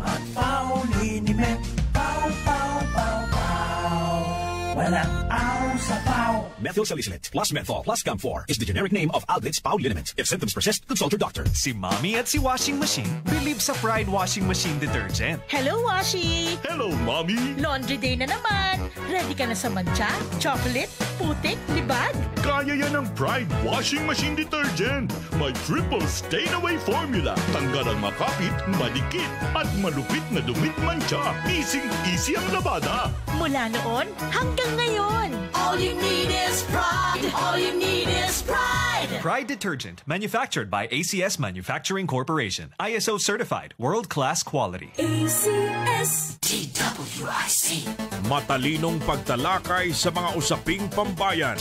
at paulinimik. Pau, pau, pau, pau. Walang aw sa pau. Methyl salicylate plus menthol plus Camphor is the generic name of Algid's Pau Liniment. If symptoms persist, consult your doctor. Si Mommy at si Washing Machine believe sa Pride Washing Machine Detergent. Hello, Washi! Hello, Mommy! Laundry day na naman. Ready ka na sa mancha, chocolate, putik, libag? Kaya yan ng Pride Washing Machine Detergent. May triple stain-away formula. Tanggal ang makapit, malikit, at malupit na dumit mancha. Easy ang labada. Mula noon hanggang ngayon. All you need is pride. All you need is pride. Pride Detergent, manufactured by ACS Manufacturing Corporation. ISO certified, world-class quality. ACS TWIC. Matalinong pagtalakay sa mga usaping pambayan.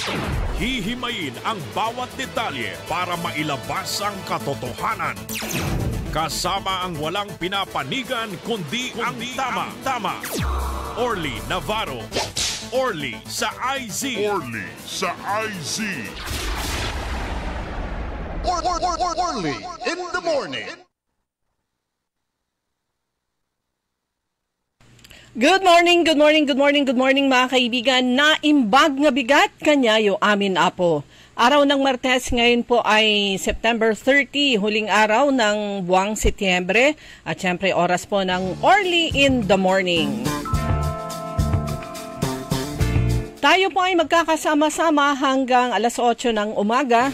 Hihimayin ang bawat detalye para mailabas ang katotohanan. Kasama ang walang pinapanigan kundi ang tama. Orly Navarro. Orly sa IZ. Orly sa IZ. Orly in the morning. Good morning mga kaibigan. Naimbag nga bigat kanyayo amin apo. Araw ng Martes ngayon po ay September 30, huling araw ng buwang Setyembre at syempre oras po ng Orly in the morning. Tayo po ay magkakasama-sama hanggang alas 8 ng umaga.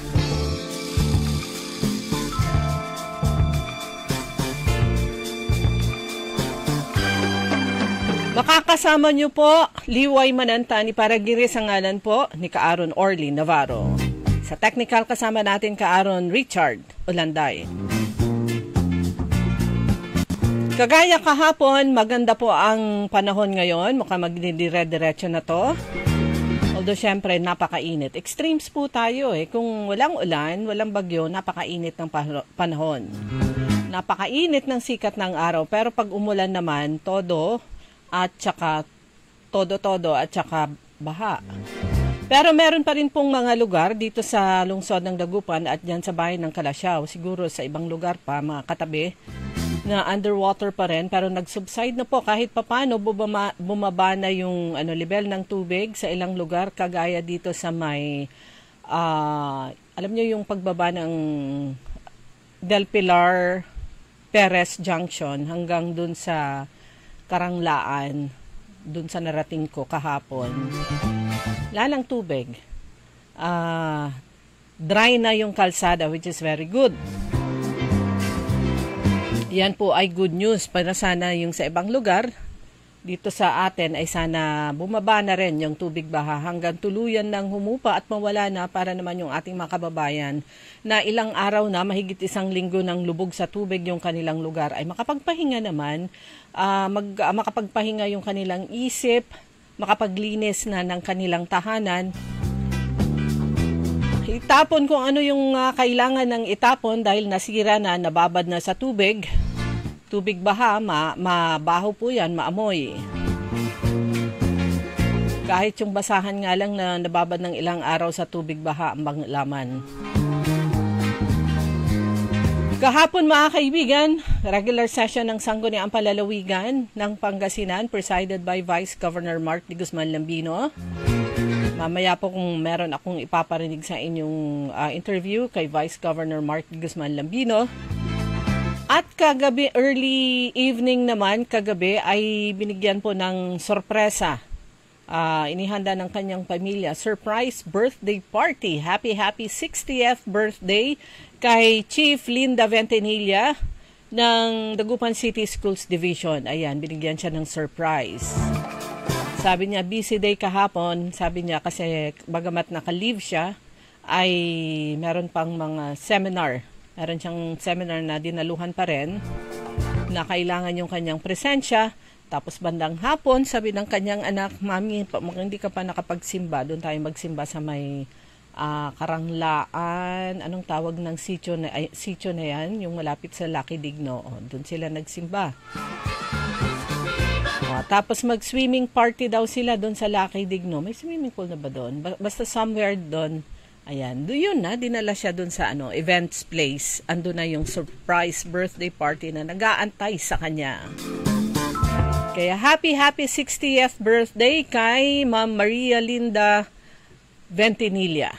Makakasama niyo po, Liway Manantani para giris ang ngalan po ni Kaaron Orly Navarro. Sa technical kasama natin Kaaron Richard Ulanday. Kagaya kahapon, maganda po ang panahon ngayon. Mukhang magdidire-diretso na to. Although syempre napakainit. Extremes po tayo eh. Kung walang ulan, walang bagyo, napakainit ng panahon. Napakainit ng sikat ng araw. Pero pag umulan naman, todo at saka baha. Pero meron pa rin pong mga lugar dito sa lungsod ng Dagupan at dyan sa bayan ng Kalasyaw. Siguro sa ibang lugar pa, mga katabi, na underwater pa rin. Pero nag-subside na po kahit papano bumaba na yung level ng tubig sa ilang lugar. Kagaya dito sa may, alam nyo yung pagbaba ng Del Pilar Perez Junction hanggang dun sa Karanglaan, dun sa narating ko kahapon. Lalang tubig. Dry na yung kalsada, which is very good. Yan po ay good news para sana yung sa ibang lugar. Dito sa atin ay sana bumaba na rin yung tubig baha hanggang tuluyan ng humupa at mawala na para naman yung ating mga kababayan na ilang araw na, mahigit isang linggo ng lubog sa tubig yung kanilang lugar ay makapagpahinga naman, makapagpahinga yung kanilang isip, makapaglinis na ng kanilang tahanan. Itapon kung ano yung kailangan ng itapon dahil nasira na, nababad na sa tubig. Tubig baha, mabaho po yan, maamoy. Kahit yung basahan nga lang na nababad ng ilang araw sa tubig baha ang laman. Kahapon mga kaibigan, regular session ng Sangguniang Palalawigan ng Pangasinan presided by Vice Governor Mark D. Guzman Lambino. Mamaya po kung meron akong ipaparinig sa inyong interview kay Vice Governor Mark D. Guzman Lambino. At kagabi, early evening naman, kagabi ay binigyan po ng sorpresa. Inihanda ng kanyang pamilya, surprise birthday party. Happy 60th birthday kay Chief Linda Ventanilla ng Dagupan City Schools Division. Ayan, binigyan siya ng surprise. Sabi niya, busy day kahapon. Sabi niya kasi bagamat naka-leave siya, ay meron pang mga seminar. Meron siyang seminar na dinaluhan pa rin na kailangan yung kanyang presensya. Tapos bandang hapon, sabi ng kanyang anak, Mami, hindi ka pa nakapagsimba. Doon tayo magsimba sa may Karanglaan. Anong tawag ng sitio na yan? Yung malapit sa Lucky Digno. Doon sila nagsimba. Tapos mag-swimming party daw sila doon sa Lucky Digno. May swimming pool na ba doon? Basta somewhere doon. Ayan, yun na, dinala siya doon sa events place. Ando na yung surprise birthday party na nag-aantay sa kanya. Kaya happy 60th birthday kay Ma'am Maria Linda Ventinilla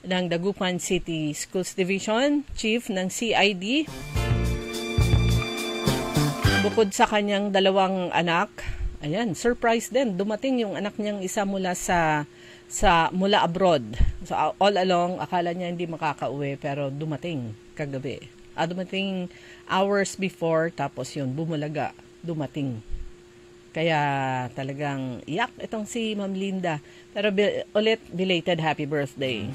ng Dagupan City Schools Division, Chief ng CID. Bukod sa kanyang 2 anak, ayan, surprise din. Dumating yung anak niyang isa mula mula abroad. So all along, akala niya hindi makakauwi, pero dumating kagabi. Dumating hours before, tapos yun, bumulaga, dumating. Kaya talagang iyak itong si Ma'am Linda. Pero ulit, belated happy birthday.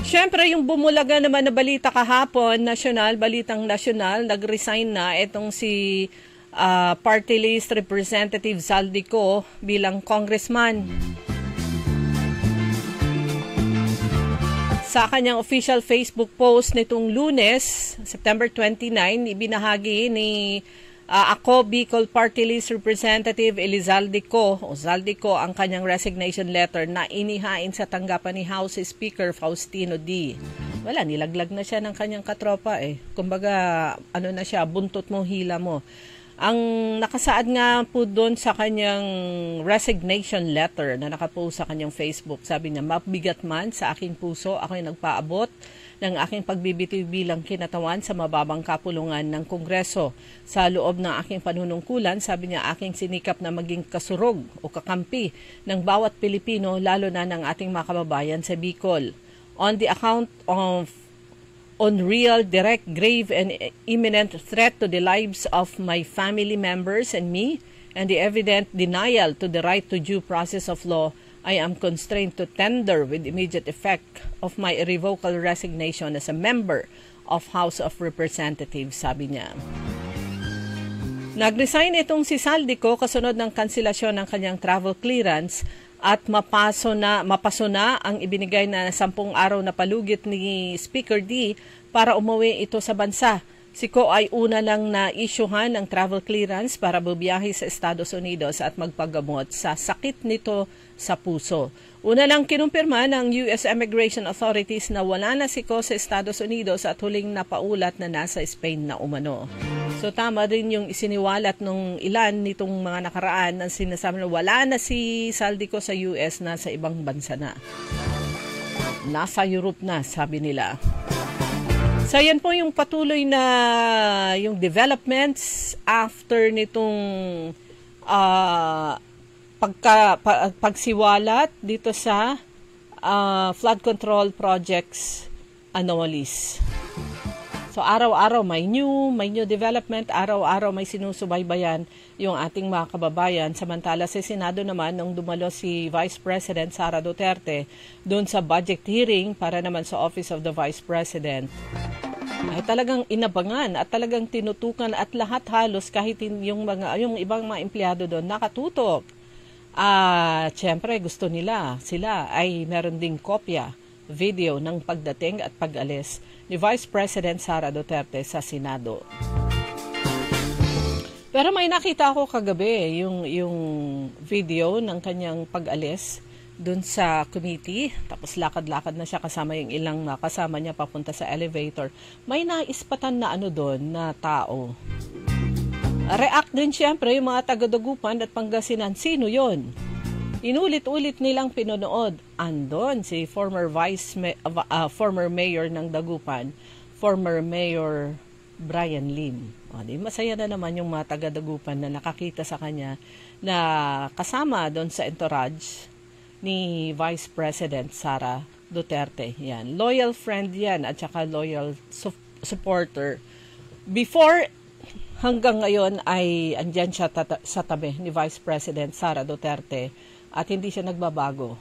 Siyempre, yung bumulaga naman na balita kahapon, balitang nasyonal, nag-resign na itong si Party List Representative Zaldico bilang congressman. Sa kanyang official Facebook post nitong Lunes, September 29, ibinahagi ni ako, Bicol Party List Representative Zaldico ang kanyang resignation letter na inihain sa tanggapan ni House Speaker Faustino D. Wala, nilaglag na siya ng kanyang katropa eh. Kumbaga, na siya, buntot mo, hila mo. Ang nakasaad nga po doon sa kanyang resignation letter na nakapost sa kanyang Facebook, sabi niya, mabigat man sa aking puso, ako'y nagpaabot ng aking pagbibitiw bilang kinatawan sa mababang kapulungan ng Kongreso. Sa loob ng aking panunungkulan, sabi niya, aking sinikap na maging kasurog o kakampi ng bawat Pilipino, lalo na ng ating mga kababayan sa Bicol. On the account of unreal, direct, grave, and imminent threat to the lives of my family members and me, and the evident denial to the right to due process of law, I am constrained to tender with immediate effect of my irrevocable resignation as a member of House of Representatives, sabi niya. Nag-resign itong si Zaldico kasunod ng kanselasyon ng kanyang travel clearance at mapaso na ang ibinigay na 10 araw na palugit ni Speaker D para umuwi ito sa bansa. Si Ko ay una lang na isyuhan ng travel clearance para bubiyahe sa Estados Unidos at magpagamot sa sakit nito sa puso. Una lang kinumpirma ng U.S. Immigration Authorities na wala na si Ko sa Estados Unidos at huling napaulat na nasa Spain na umano. So tama din yung isiniwalat nung ilan nitong mga nakaraan na sinasabi na wala na si Zaldico sa US, nasa ibang bansa na. Nasa Europe na, sabi nila. So yan po yung patuloy na yung developments after nitong pagsiwalat dito sa flood control projects anomalies. So araw-araw may new development, araw-araw may sinusubaybayan yung ating mga kababayan. Samantala sa Senado naman, nung dumalo si Vice President Sara Duterte doon sa budget hearing para naman sa Office of the Vice President, ay talagang inabangan at talagang tinutukan at lahat halos kahit yung ibang mga empleyado doon nakatutok. Siyempre gusto nila, sila ay meron ding kopya, video ng pagdating at pag-alis ni Vice President Sara Duterte sa Senado. Pero may nakita ako kagabi yung video ng kanyang pag-alis dun sa committee. Tapos lakad-lakad na siya kasama yung ilang kasama niya papunta sa elevator. May naispatan na doon na tao. React din siyempre yung mga taga-Dagupan at Pangasinan. Sino yon? Inulit-ulit nilang pinonood. Andon si former mayor ng Dagupan, former Mayor Brian Lim. Masaya na naman yung mga taga-Dagupan na nakakita sa kanya na kasama doon sa entourage ni Vice President Sara Duterte. Yan. Loyal friend yan at saka loyal supporter. Before, hanggang ngayon ay andyan siya sa tabi ni Vice President Sara Duterte at hindi siya nagbabago.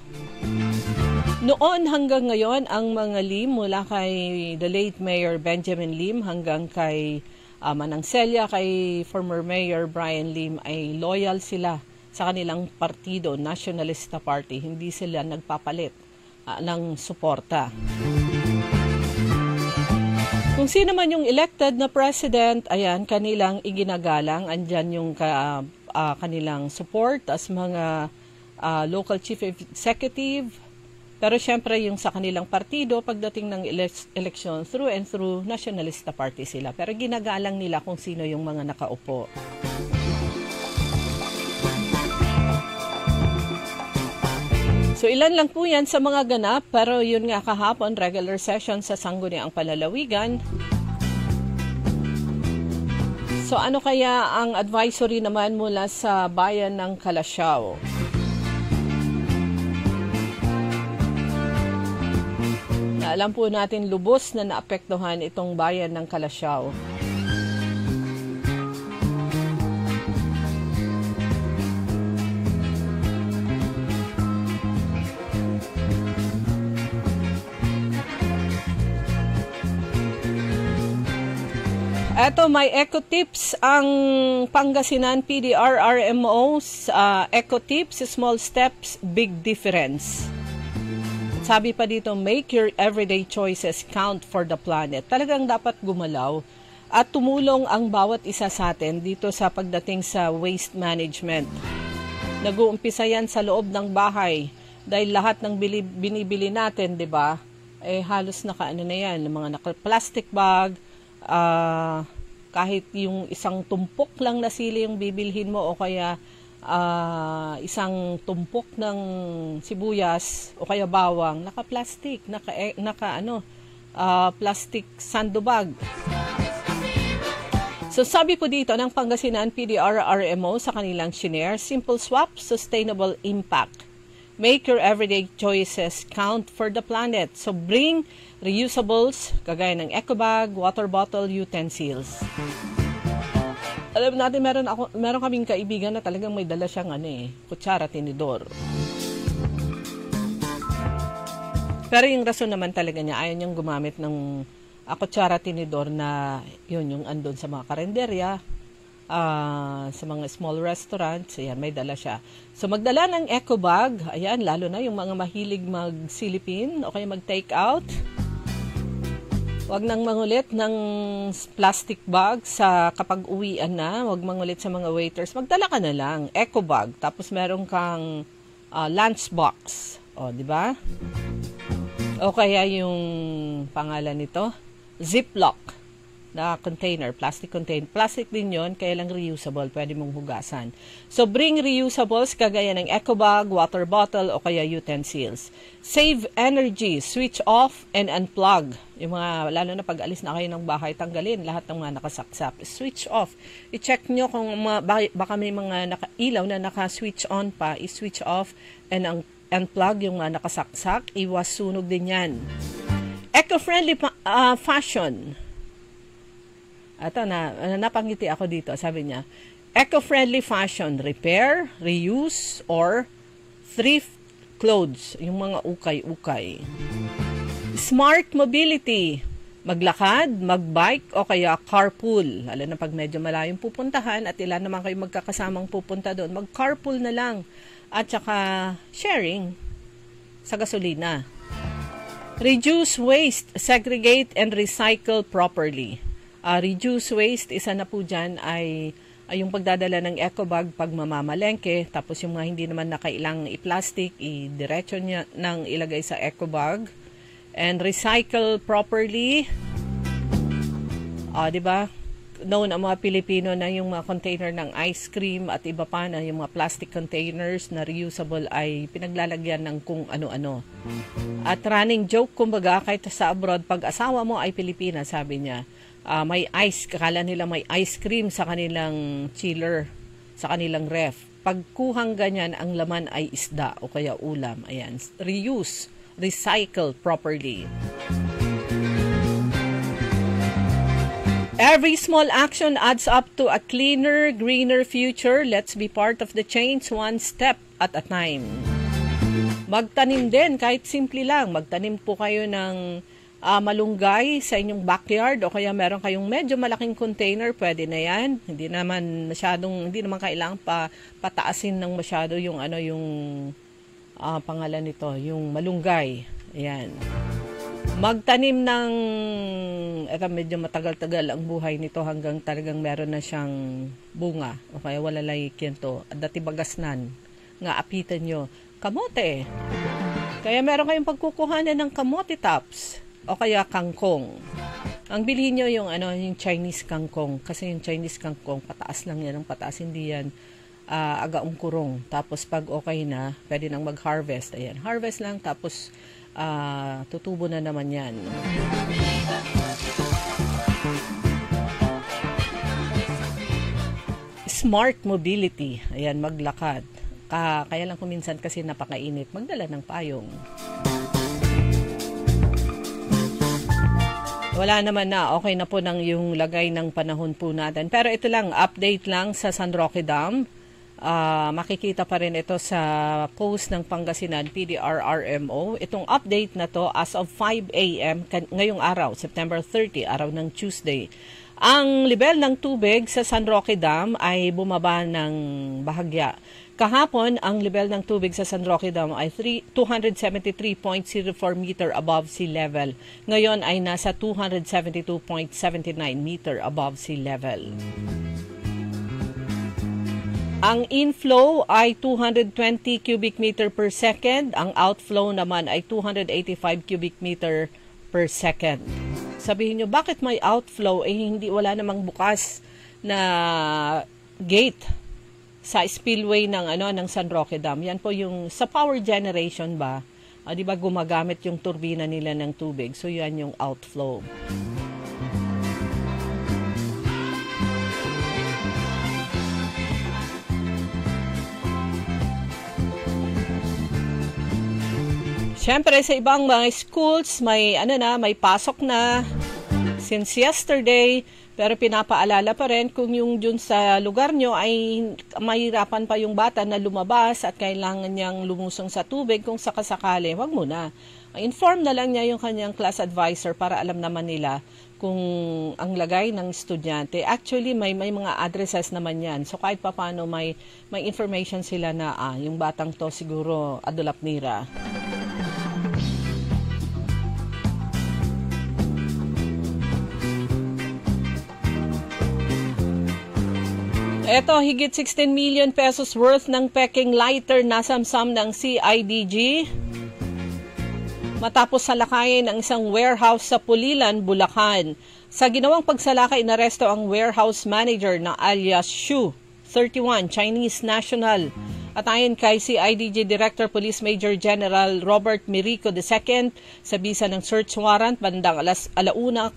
Noon hanggang ngayon, ang mga Lim mula kay the late Mayor Benjamin Lim hanggang kay Manang Celia, kay former Mayor Brian Lim ay loyal sila sa kanilang partido, Nationalista Party. Hindi sila nagpapalit ng suporta. Kung sino man yung elected na president, ayan, kanilang iginagalang. Andyan yung kanilang support as mga local chief executive. Pero syempre yung sa kanilang partido, pagdating ng eleksyon, through and through, nationalista party sila. Pero ginagalang nila kung sino yung mga nakaupo. So ilan lang po yan sa mga ganap, pero yun nga kahapon, regular session sa Sangguniang Palalawigan. So ano kaya ang advisory naman mula sa bayan ng Calasiao? Alam po natin lubos na naapektuhan itong bayan ng Calasiao. Eto, may eco tips ang Pangasinan PDRRMO. Eco tips, small steps, big difference. Sabi pa dito, make your everyday choices count for the planet. Talagang dapat gumalaw at tumulong ang bawat isa sa atin dito sa pagdating sa waste management. Nag-uumpisa yan sa loob ng bahay dahil lahat ng binibili natin, di ba, halos naka-ano na yan, mga naka-plastic bag, kahit yung isang tumpok lang na sili yung bibilhin mo o kaya isang tumpok ng sibuyas o kaya bawang, naka-plastic, plastic sandbag. So sabi po dito ng Pangasinan PDRRMO sa kanilang shinare, simple swap, sustainable impact. Make your everyday choices count for the planet. So bring reusables, kagaya ng eco bag, water bottle, utensils. Alam natin, meron kaming kaibigan na talagang may dala siyang kutsara, tinidor. Pero yung rason naman talaga niya, ayaw niyang gumamit ng kutsara, tinidor na yun, yung andun sa mga karenderya, sa mga small restaurants, ayan, may dala siya. So magdala ng eco bag, ayan, lalo na yung mga mahilig mag-silipin o kaya mag-take out. Huwag nang mangulit ng plastic bag sa kapag uwian na. Huwag mangulit sa mga waiters. Magdala ka na lang, eco bag. Tapos meron kang lunch box. O, di ba? O kaya yung pangalan nito, Ziploc na container, plastic container. Plastic din yon, kaya lang reusable. Pwede mong hugasan. So, bring reusables kagaya ng eco bag, water bottle, o kaya utensils. Save energy, switch off and unplug. Yung mga, lalo na pag alis na kayo ng bahay, tanggalin lahat ng mga nakasaksak. Switch off. I-check nyo kung baka may mga ilaw na naka-switch on pa. I-switch off and unplug yung mga nakasaksak. Iwas sunog din yan. Eco-friendly fashion. Ito napangiti ako dito. Sabi niya, eco-friendly fashion, repair, reuse, or thrift clothes. Yung mga ukay-ukay. Smart mobility, maglakad, magbike, o kaya carpool. Lalo na pag medyo malayong pupuntahan at ilan naman kayo magkakasamang pupunta doon, mag-carpool na lang. At saka sharing sa gasolina. Reduce waste, segregate, and recycle properly. Reduce waste, isa na po dyan ay yung pagdadala ng eco bag pag mamamalengke, tapos yung mga hindi naman nakailang i-plastic, i-diretso niya nang ilagay sa eco bag. And recycle properly. Diba? Known ang mga Pilipino na yung mga container ng ice cream at iba pa na yung mga plastic containers na reusable ay pinaglalagyan ng kung ano-ano. At running joke, kumbaga, kahit sa abroad, pag asawa mo ay Pilipina, sabi niya, may ice, kakala nila may ice cream sa kanilang chiller, sa kanilang ref. Pagkuhang ganyan, ang laman ay isda o kaya ulam. Ayan, reuse, recycle properly. Every small action adds up to a cleaner, greener future. Let's be part of the change, one step at a time. Magtanim din, kahit simple lang. Magtanim po kayo ng malunggay sa inyong backyard o kaya meron kayong medyo malaking container, pwede na yan. Hindi naman kailangan pataasin ng masyado yung pangalan nito, yung malunggay. Ayan. Magtanim ng, medyo matagal-tagal ang buhay nito hanggang talagang meron na siyang bunga o kaya walalay kinto. Dati bagasnan, nga apitan nyo, kamote. Kaya meron kayong pagkukuhanan ng kamote tops o kaya kangkong. Ang bilhin nyo yung, yung Chinese kangkong. Kasi yung Chinese kangkong, pataas lang yan. Ang pataas, hindi yan agaong kurong. Tapos pag okay na, pwede nang mag-harvest. Ayan, harvest lang. Tapos tutubo na naman yan. Smart mobility. Ayan, maglakad. Kaya lang kuminsan kasi napakainit, magdala ng payong. Wala naman na, okay na po ng yung lagay ng panahon po natin. Pero ito lang, update lang sa San Roque Dam. Makikita pa rin ito sa post ng Pangasinan PDRRMO. Itong update na to as of 5 a.m. ngayong araw, September 30, araw ng Tuesday. Ang level ng tubig sa San Roque Dam ay bumaba ng bahagya. Kahapon, ang level ng tubig sa San Roque Dam ay 273.04 meter above sea level. Ngayon ay nasa 272.79 meter above sea level. Ang inflow ay 220 cubic meter per second. Ang outflow naman ay 285 cubic meter per second. Sabihin nyo, bakit may outflow? Wala namang bukas na gate sa spillway ng San Roque Dam. Yan po yung sa power generation ba? 'Di ba gumagamit yung turbina nila ng tubig. So yan yung outflow. Siyempre sa ibang mga schools may may pasok na since yesterday. Pero pinapaalala pa rin kung yung dun sa lugar nyo ay mahirapan pa yung bata na lumabas at kailangan niyang lumusong sa tubig kung sakasakali, wag muna. Inform na lang niya yung kanyang class advisor para alam naman nila kung ang lagay ng estudyante. Actually, may mga addresses naman yan. So kahit pa paano may information sila na yung batang to siguro Adolapnira. Ito, higit 16 million pesos worth ng peking lighter nasamsam ng CIDG. Matapos salakayin ang isang warehouse sa Pulilan, Bulacan. Sa ginawang pagsalakay, inaresto ang warehouse manager na alias Shu, 31, Chinese national. At ayon kay CIDG Director Police Major General Robert Mirico II, sa bisa ng search warrant, bandang 1:45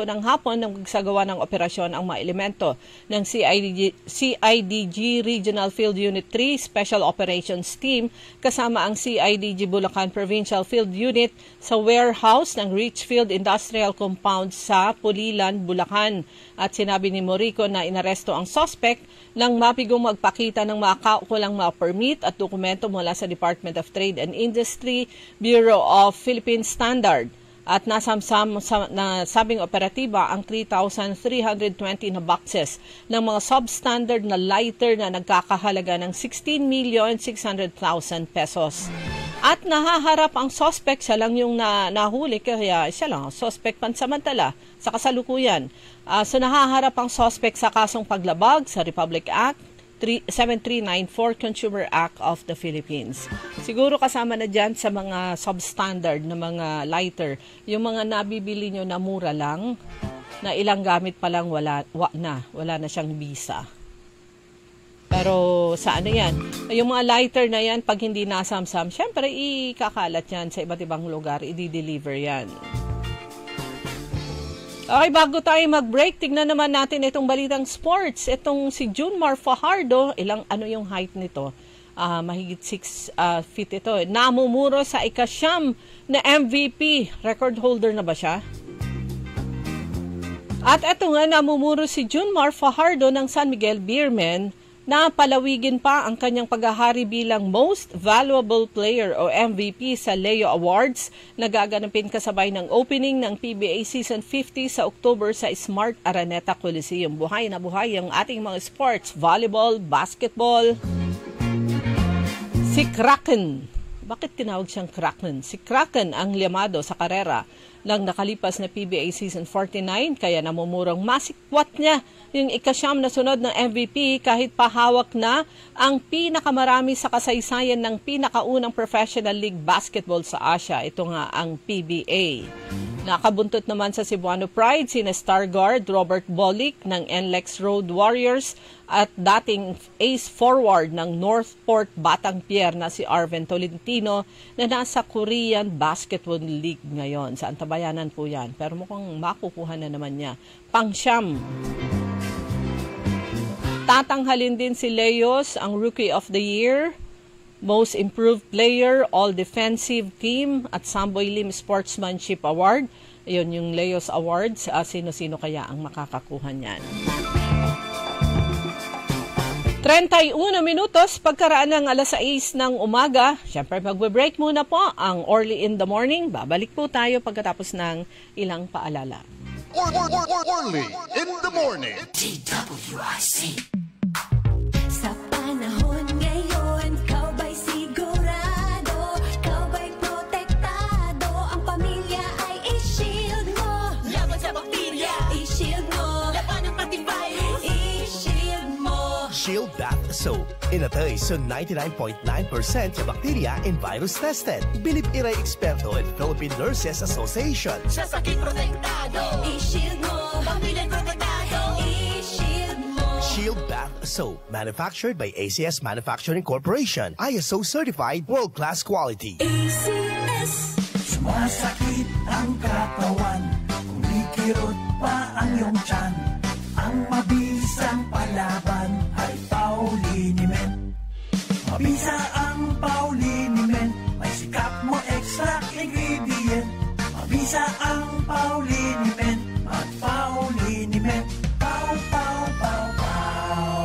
ng hapon nang magsagawa ng operasyon ang mga elemento ng CIDG Regional Field Unit 3 Special Operations Team kasama ang CIDG Bulacan Provincial Field Unit sa warehouse ng Richfield Industrial Compound sa Pulilan, Bulacan. At sinabi ni Morico na inaresto ang suspect nang mapigong magpakita ng mga kaukulang mga permit at dokumento mula sa Department of Trade and Industry, Bureau of Philippine Standard. At nasamsam na sabing operatiba ang 3,320 na boxes ng mga substandard na lighter na nagkakahalaga ng 16,600,000 pesos. At nahaharap ang suspect, siya lang yung nahuli, kaya siya lang ang suspect pansamantala sa kasalukuyan. So nahaharap ang suspect sa kasong paglabag sa Republic Act 7394 Consumer Act of the Philippines. Siguro kasama na dyan sa mga substandard na mga lighter, yung mga nabibili nyo na mura lang, na ilang gamit pa lang wala na siyang visa. Pero sa yan? Yung mga lighter na yan, pag hindi nasamsam, syempre ikakalat yan sa iba't ibang lugar, i-deliver yan. Okay, bago tayo mag-break, tignan naman natin itong balitang sports. Itong si Junmar Fajardo, yung height nito? Mahigit 6 feet ito. Namumuro sa ika-9 na MVP. Record holder na ba siya? At ito nga, namumuro si Junmar Fajardo ng San Miguel Beermen na palawigin pa ang kanyang paghahari bilang Most Valuable Player o MVP sa Leo Awards na gaganapin kasabay ng opening ng PBA Season 50 sa October sa Smart Araneta Coliseum. Buhay na buhay ang ating mga sports, volleyball, basketball. Si Kraken Bakit tinawag siyang Kraken? Si Kraken ang liyamado sa karera ng nakalipas na PBA Season 49 kaya namumurong masikwat niya yung ikasyam na sunod ng MVP kahit pahawak na ang pinakamarami sa kasaysayan ng pinakaunang professional league basketball sa Asia. Ito nga ang PBA. Nakabuntot naman sa Cebuano Pride sina star guard Robert Bolick ng NLEX Road Warriors at dating ace forward ng Northport Batang Pier na si Arven Tolentino na nasa Korean Basketball League ngayon. Sa antabayanan po yan. Pero mukhang makukuha na naman niya. Pangsyam. Tatanghalin din si Leos ang Rookie of the Year, Most Improved Player, All Defensive Team at Samboy Lim Sportsmanship Award. Ayun yung Leos Awards. Sino-sino kaya ang makakakuha niyan? 31 minutos pagkaraan ng alas 6 ng umaga. Siyempre magbe-break muna po ang Early in the Morning. Babalik po tayo pagkatapos ng ilang paalala. Early in the Morning. DWIC. Sa panahon ngayon, kau ba'y sigurado? Kau ba'y protektado? Ang pamilya ay i-shield mo. Laban sa bakterya, i-shield mo. Laban ng pati virus, i-shield mo. Shield Bath Soap. Inatay sa 99.9% sa bacteria and virus tested. Bilib iray eksperto at Philippine Nurses Association. Sa sakit protektado, i-shield mo. Pamilya protektado, i-shield mo. Shield Bath Soap. Manufactured by ACS Manufacturing Corporation. ISO certified world-class quality. ACS. Sumasakit ang katawan, kumikirot pa ang iyong tiyan. Ang mabisang palaban ay Pauliniment. Mabisa ang Pauliniment, may sikap mo extra ingredient. Mabisa ang Pauliniment, mag-Pauliniment. Pau, pau, pau, pau.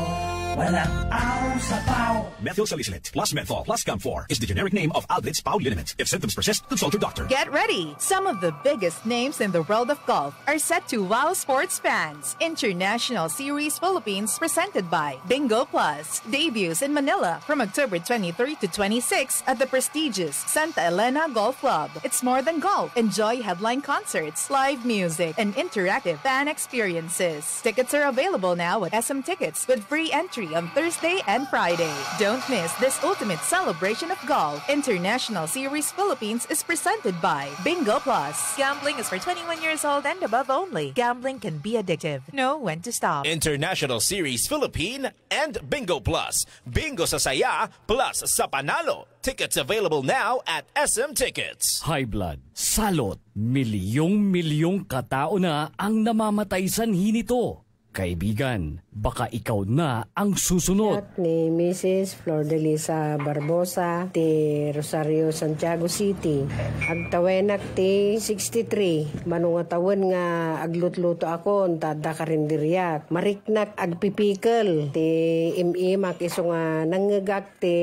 Walang aw sa pau. Methyl salicylate plus menthol plus Camphor is the generic name of Aldrich Pauliniment. If symptoms persist, consult your doctor. Get ready! Some of the biggest names in the world of golf are set to wow sports fans. International Series Philippines presented by Bingo Plus. Debuts in Manila from October 23 to 26 at the prestigious Santa Elena Golf Club. It's more than golf. Enjoy headline concerts, live music, and interactive fan experiences. Tickets are available now at SM Tickets with free entry on Thursday and Friday. Don't miss this ultimate celebration of golf. International Series Philippines is presented by Bingo Plus. Gambling is for 21 years old and above only. Gambling can be addictive. Know when to stop. International Series Philippine and Bingo Plus. Bingo sa saya plus sa panalo. Tickets available now at SM Tickets. High blood, salot, milyong-milyong katao na ang namamatay sanhi nito. Kaibigan, baka ikaw na ang susunod. Ni Mrs. Flor de Lisa Barbosa, ti Rosario, Santiago City. Agtawenak ti 63. Manungatawan nga aglutluto ako, tada karindiryak. Mariknak agpipikal. Ti imimak iso nga nangagak ti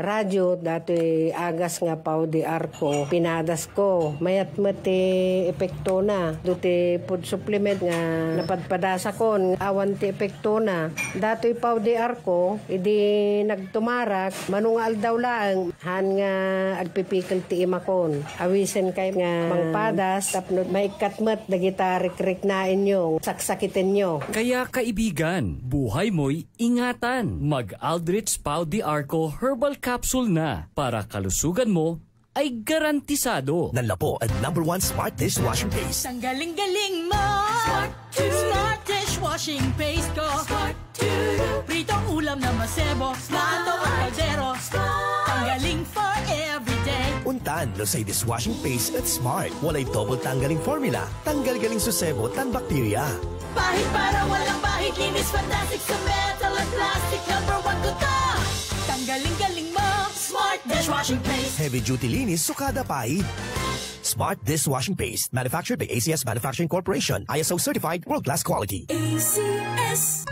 radyo, dati agas nga pau di arko. Pinadas ko. Mayat ti epekto na. Duti food supplement nga napadpadasa ko. Awan ti epekto na. Dato'y pau di arko, idi nagtumarak, manungal daw lang, han nga agpipikal ti imakon. Awisen kay nga mangpadas, tapno may katmat na gitarik-rik na inyo, saksakitin nyo. Kaya kaibigan, buhay mo'y ingatan. Mag-Aldrich Pau di Arco Herbal Capsule na para kalusugan mo ay garantisado. Nanlapo at #1 Smart Dishwashing Paste. Ang galing-galing mo! Smart Dishwashing Paste ko! Pritong ulam na masebo, plato at kaldero. Ang galing for everyday. Untan, Losay Dishwashing Paste at Smart. Walay double tanggaling formula. Tanggal-galing susebo tan bakterya. Pahit para walang bahid, linis fantastic sa metal at plastic. #1 ko to! Ang galing-galing mo! Smart Dishwashing Paste. Heavy duty linis, sukada pahid. Smart Dishwashing Paste. Manufactured by ACS Manufacturing Corporation. ISO certified world-class quality. ACS.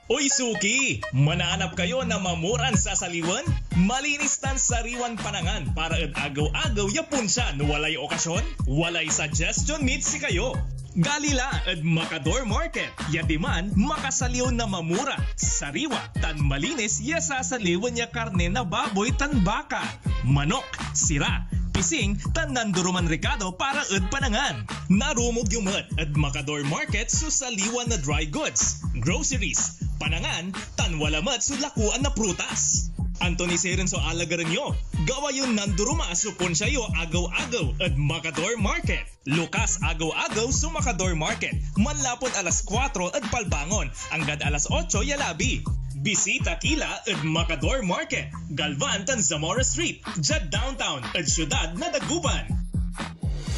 Uy suki! Manaanap kayo na mamuran sa saliwan? Malinis tan sariwan panangan para at agaw-agaw yapon siya no walay okasyon? Walay suggestion meet si kayo. Galila at Macador Market. Yadiman, makasaliw na mamura. Sariwa, tan malinis, yasasaliwan niya karne na baboy tan baka. Manok, sira, pising, tan nanduruman Ricardo para ud panangan. Narumog yung mat at Macador Market susaliwan na dry goods, groceries, panangan, tan walamat sulakuan na prutas. Anthony Seren so alagaran nyo. Gawa yung nanduruma supon siya agaw-agaw at Macador Market. Lukas agaw-agaw sa Macador Market. Manlapon alas 4 at palbangon. Hanggang alas 8 yalabi. Bisita kila at Macador Market. Galvan tan Zamora Street. Jad Downtown at Syudad na Dagupan.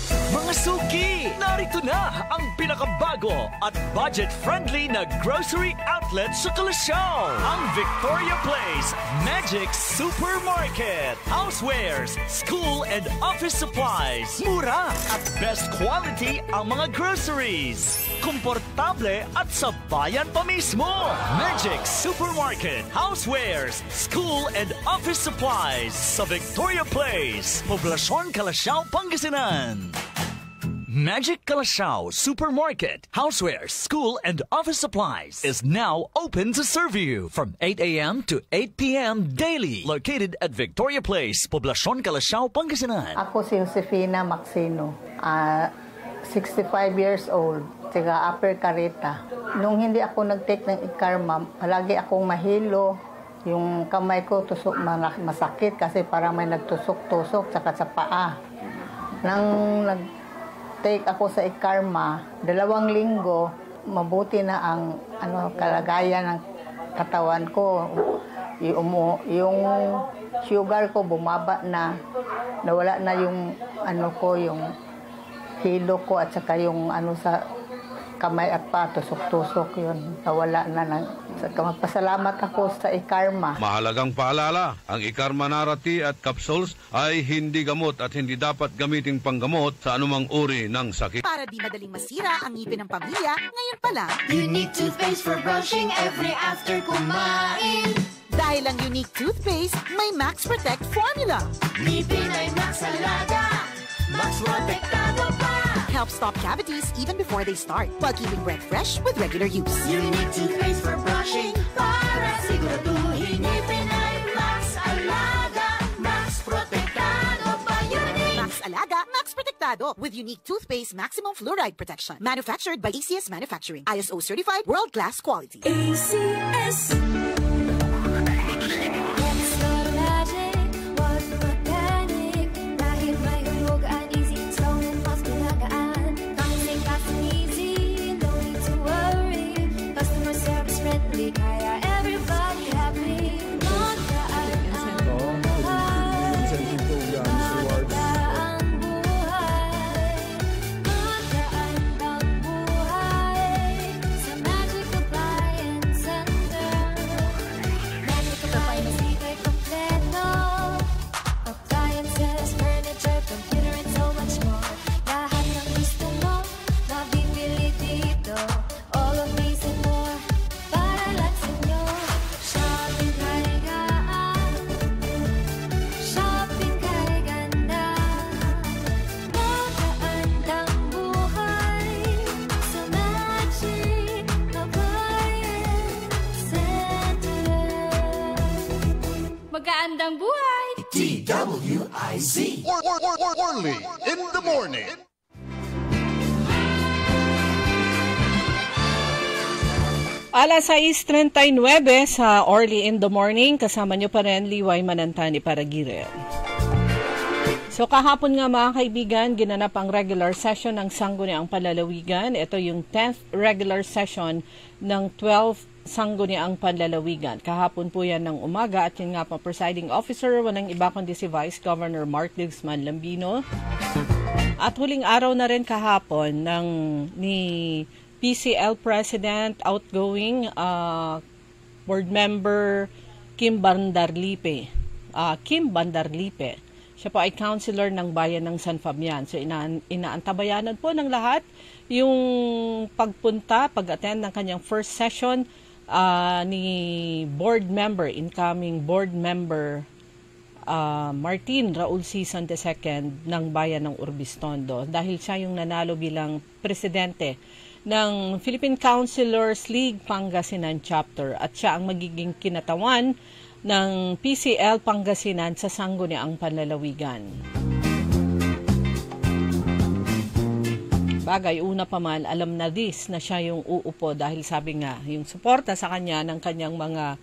Mga suki! Narito na ang pinakabago at budget-friendly na grocery outlet sa Kalasyaw. Ang Victoria Place Magic Supermarket. Housewares, school and office supplies. Mura at best quality ang mga groceries. Komportable at sa bayan pa mismo. Magic Supermarket. Housewares, school and office supplies sa Victoria Place. Poblasyon Kalasyaw, Pangasinan. Magic Kalasyaw Supermarket, Housewares, School and Office Supplies is now open to serve you from 8 a.m. to 8 p.m. daily. Located at Victoria Place, Poblasyon Kalasyaw, Pangasinan. Ako si Josefina Maxino, 65 years old, taga Upper Carita. Nung hindi ako nag-take ng Ikarma, palagi akong mahilo. Yung kamay ko masakit kasi parang may nagtusok-tusok tsaka sa paa. Nang nag-take ako sa Ikarma, 2 linggo, mabuti na ang kalagayan ng katawan ko. Yung sugar ko bumaba na, nawala na yung yung hilo ko at saka yung sa kamay at pa, tusok-tusok yun. Nawala na. Magpasalamat ako sa Ikarma. Mahalagang paalala, ang Ikarma Narati at capsules ay hindi gamot at hindi dapat gamiting panggamot sa anumang uri ng sakit. Para di madaling masira ang ngipin ng pamilya, ngayon pa lang. Unique toothpaste for brushing every after kumain. Dahil ang Unique toothpaste, may Max Protect formula. Ngipin ay Max Alaga, Max Protektado pa. Helps stop cavities even before they start, while keeping breath fresh with regular use. Unique toothpaste for brushing, para siguraduhin ngipin ay Max Alaga, Max Protektado pa. Unique Max Alaga, Max Protektado with Unique toothpaste maximum fluoride protection. Manufactured by ACS Manufacturing. ISO certified, world-class quality. ACS. Magkaandang buhay! DWIZ. Orly in the morning. Alas 6:39 sa Orly in the morning. Kasama niyo pa rin Liway Manantani Paragiren. So kahapon nga mga kaibigan, ginanap ang regular session ng Sangguniang Panlalawigan. Ito yung 10th regular session ng 12th Sangguniang Panlalawigan. Kahapon po yan ng umaga at yun nga po presiding officer, walang iba kundi si Vice Governor Mark D. Lambino. At huling araw na rin kahapon ni PCL President, outgoing board member Kim Bandarlipe. Siya po ay councilor ng bayan ng San Fabian. So inaantabayanan po ng lahat yung pag-attend ng kanyang first session ni board member, incoming board member Martin Raul Sison II ng Bayan ng Urbistondo dahil siya yung nanalo bilang presidente ng Philippine Councilors League Pangasinan Chapter at siya ang magiging kinatawan ng PCL Pangasinan sa Sangguniang Panlalawigan. Bagay, una pa man, alam na this na siya yung uupo dahil sabi nga, yung suporta sa kanya ng kanyang mga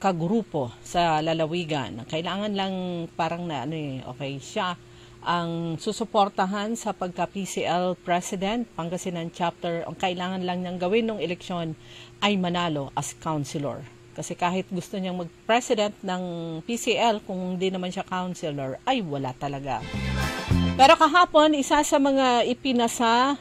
kagrupo sa lalawigan. Kailangan lang parang okay, siya ang susuportahan sa pagka-PCL President, Pangasinan Chapter. Ang kailangan lang niyang gawin ng eleksyon ay manalo as councilor. Kasi kahit gusto niyang mag-president ng PCL, kung hindi naman siya councilor, ay wala talaga. Pero kahapon, isa sa mga ipinasa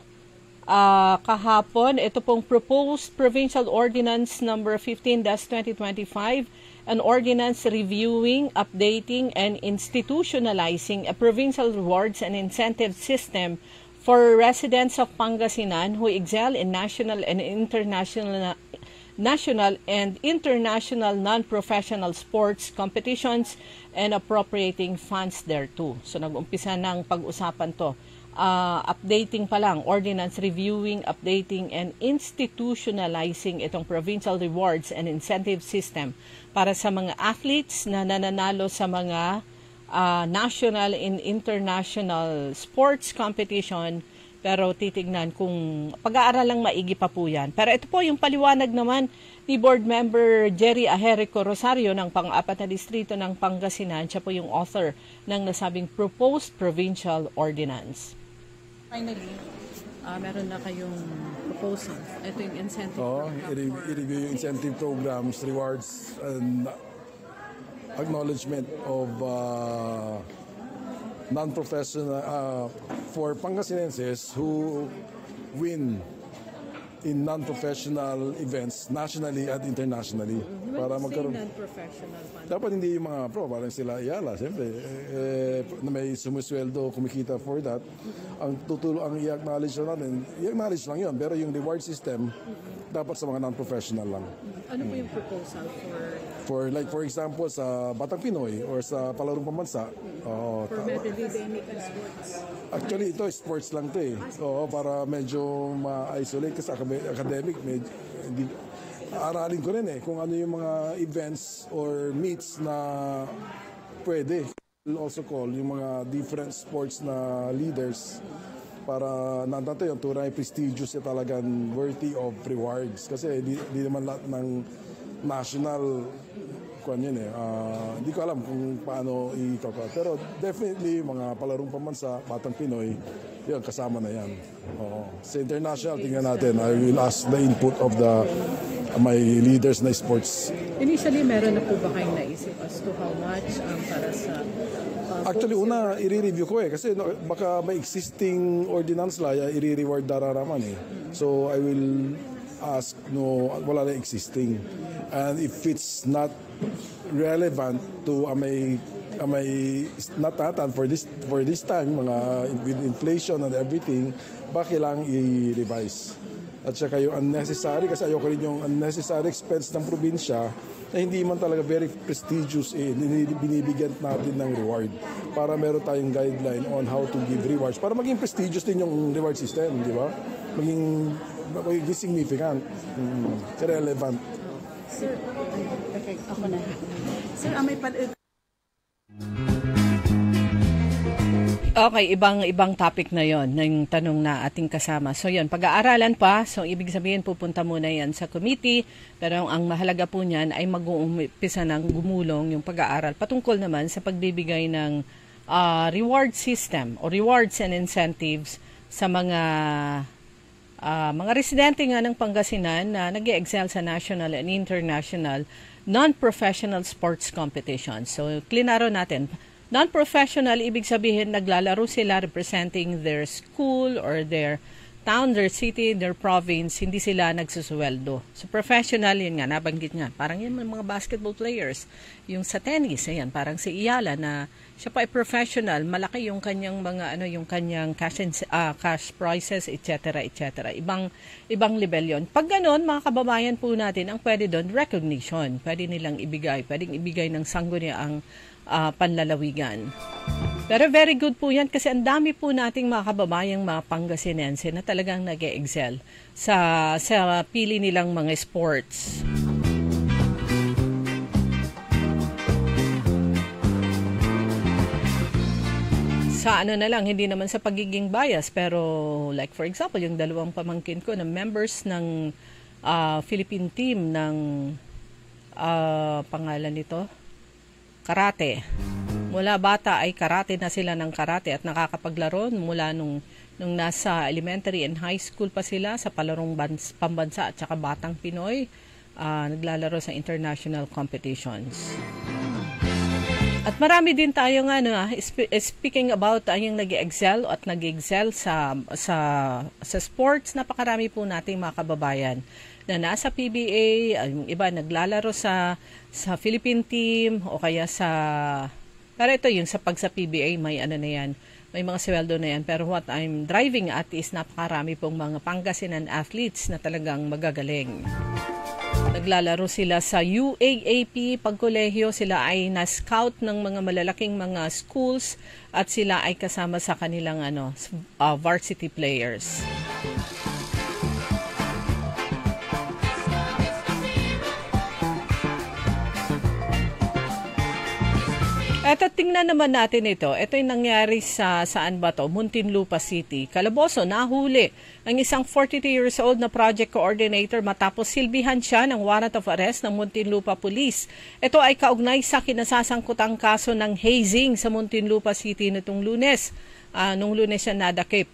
kahapon, ito pong Proposed Provincial Ordinance number 15-2025, an ordinance reviewing, updating, and institutionalizing a provincial rewards and incentive system for residents of Pangasinan who excel in national and international non-professional sports competitions and appropriating funds thereto. So nag-umpisa ng pag-usapan to. Updating pa lang, ordinance reviewing, updating, and institutionalizing itong provincial rewards and incentive system para sa mga athletes na nananalo sa mga national and international sports competition. Pero titignan kung pag-aaral lang maigi pa po yan. Pero ito po yung paliwanag naman ni Board Member Jerry Ajerico Rosario ng pang-apat na distrito ng Pangasinan. Siya po yung author ng nasabing Proposed Provincial Ordinance. Finally, meron na kayong proposal. Ito yung incentive program. I-review yung incentive programs, rewards, and acknowledgement of non-professional for Pangasinenses who win in non-professional events nationally at internationally. Para magkaroon non-professional dapat hindi yung mga pro, parang sila Ayala, siyempre na may sumusweldo, kumikita for that. Ang i-acknowledge lang natin, i-acknowledge lang yun, pero yung reward system dapat sa mga non-professional lang. Ano po yung proposal for example sa Batang Pinoy or sa palarong pambansa? For academic and sports. Actually, ito sports lang to eh. Para medyo ma-isolate kasi academic, medyo, aralin ko rin eh kung ano yung mga events or meets na pwede. We'll also call yung mga different sports na leaders para nandato yung tunay prestigious at talagang worthy of rewards. Kasi di naman lahat ng national yun eh. Hindi ko alam kung paano i-talk. Pero definitely mga palarong pambansa, Batang Pinoy, yun, kasama na yan. Sa international, tingnan natin. I will ask the input of my leaders na sports. Initially, meron na po ba kayong naisip as to how much para sa... Actually, una, i-review ko eh. Kasi baka may existing ordinance la, i-reward dararaman eh. So, I will ask, wala na existing. And if it's not relevant to may natatan for this time, mga with inflation and everything, ba kailangang i-revise? At saka yung unnecessary, kasi ayoko rin yung unnecessary expense ng probinsya na hindi man talaga very prestigious binibigyan natin ng reward para meron tayong guideline on how to give rewards para maging prestigious din yung reward system, di ba? Maging significant, relevant. Sir, okay, ako na. Sir, may Okay, ibang topic na yon ng tanong na ating kasama. So yon, pag-aaralan pa. So ibig sabihin pupunta muna yan sa committee. Pero ang mahalaga po niyan ay mag-uumpisa ng gumulong yung pag-aaral patungkol naman sa pagbibigay ng reward system o rewards and incentives sa mga residente nga ng Pangasinan na nag-excel sa national and international non-professional sports competitions. So klinaro natin. Non-professional, ibig sabihin naglalaro sila representing their school or their town, their city, their province, hindi sila nagsusweldo. So professional, yun nga, nabanggit nga. Parang yun mga basketball players. Yung sa tennis, ayan, parang si Iyala na siya pa ay professional, malaki yung kanyang mga yung kanyang cash prizes, etc., etc. Ibang level yon. Pag ganoon, mga kababayan po natin, ang pwede doon recognition. Pwede nilang ibigay, pwedeng ibigay ng sangguniang panlalawigan. Pero very good po yan kasi ang dami po nating mga kababayang mga Pangasinense na talagang nag-e-excel sa pili nilang mga sports. Sa ano na lang, hindi naman sa pagiging bias, pero like for example, yung dalawang pamangkin ko na members ng Philippine team ng pangalan nito, karate. Mula bata ay karate na sila ng karate at nakakapaglaro mula nung nasa elementary and high school pa sila sa palarong pambansa at saka Batang Pinoy. Naglalaro sa international competitions. At marami din tayong speaking about yung nag-excel at nag-excel sa sports, napakarami po nating mga kababayan na nasa PBA, yung iba naglalaro sa Philippine team o kaya pero ito yung sa PBA may ano na yan, may mga sweldo na yan, pero what I'm driving at is napakarami pong mga Pangasinan athletes na talagang magagaling. Naglalaro sila sa UAAP pagkolehiyo, sila ay na-scout ng mga malalaking mga schools at sila ay kasama sa kanilang varsity players. Eto, tingnan naman natin ito. Ito yung nangyari saan ba to? Muntinlupa City. Calabozo, nahuli ang isang 42 years old na project coordinator matapos silbihan siya ng warrant of arrest ng Muntinlupa Police. Ito ay kaugnay sa kinasasangkutang kaso ng hazing sa Muntinlupa City nitong Lunes. Nung Lunes siya nadakip.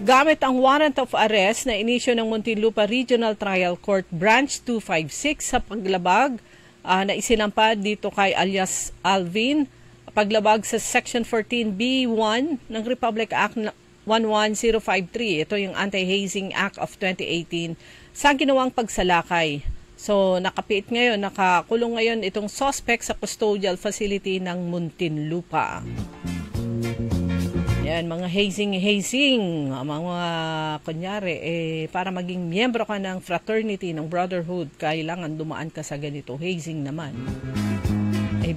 Gamit ang warrant of arrest na inisyo ng Muntinlupa Regional Trial Court Branch 256 sa paglabag na isinampad dito kay alias Alvin, paglabag sa Section 14B1 ng Republic Act 11053. Ito yung Anti-Hazing Act of 2018 sa ginawang pagsalakay. So nakakulong ngayon itong suspect sa custodial facility ng Muntinlupa. Yan, mga hazing, mga kunyari, para maging miyembro ka ng fraternity, ng brotherhood, kailangan dumaan ka sa ganito. Hazing naman.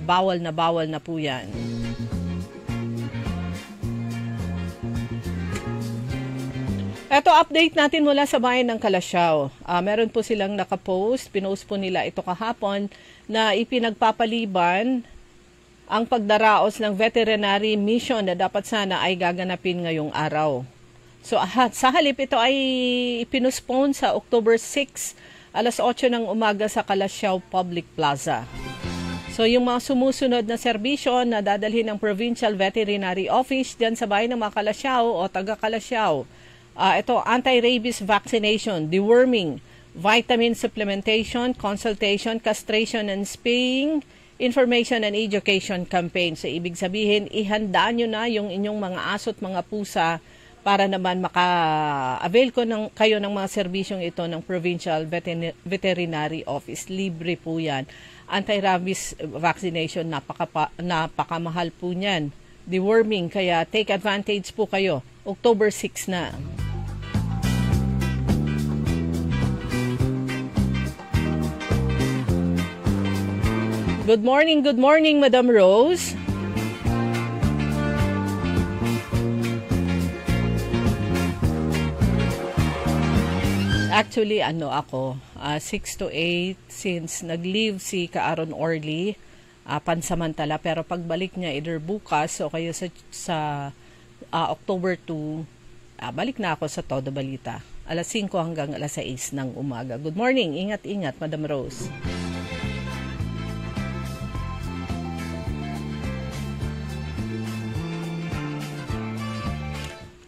Bawal na po yan. Ito, update natin mula sa bayan ng Calasiao. Meron po silang nakapost, pinost po nila ito kahapon, na ipinagpapaliban ang pagdaraos ng veterinary mission na dapat sana ay gaganapin ngayong araw. So sa halip ito ay ipinospone sa October 6, alas 8 ng umaga sa Calasiao Public Plaza. So yung mga sumusunod na serbisyo na dadalhin ng Provincial Veterinary Office diyan sa bayan ng mga Calasiao o taga Calasiao. Ito, anti-rabies vaccination, deworming, vitamin supplementation, consultation, castration and spaying, information and education campaign. So, ibig sabihin, ihanda nyo na yung inyong mga aso at mga pusa para naman maka-avail kayo ng mga serbisyong ito ng Provincial Veterinary Office. Libre po yan. Anti-rabies vaccination, napakamahal po niyan. Deworming, kaya take advantage po kayo. October 6 na. Good morning, Madam Rose. Actually, ako, 6 to 8 since nag-leave si Ka-Aaron Orly, pansamantala. Pero pagbalik niya either bukas o kaya sa October 2, balik na ako sa Todo Balita. Alas 5 hanggang alas 6 ng umaga. Good morning. Ingat-ingat, Madam Rose.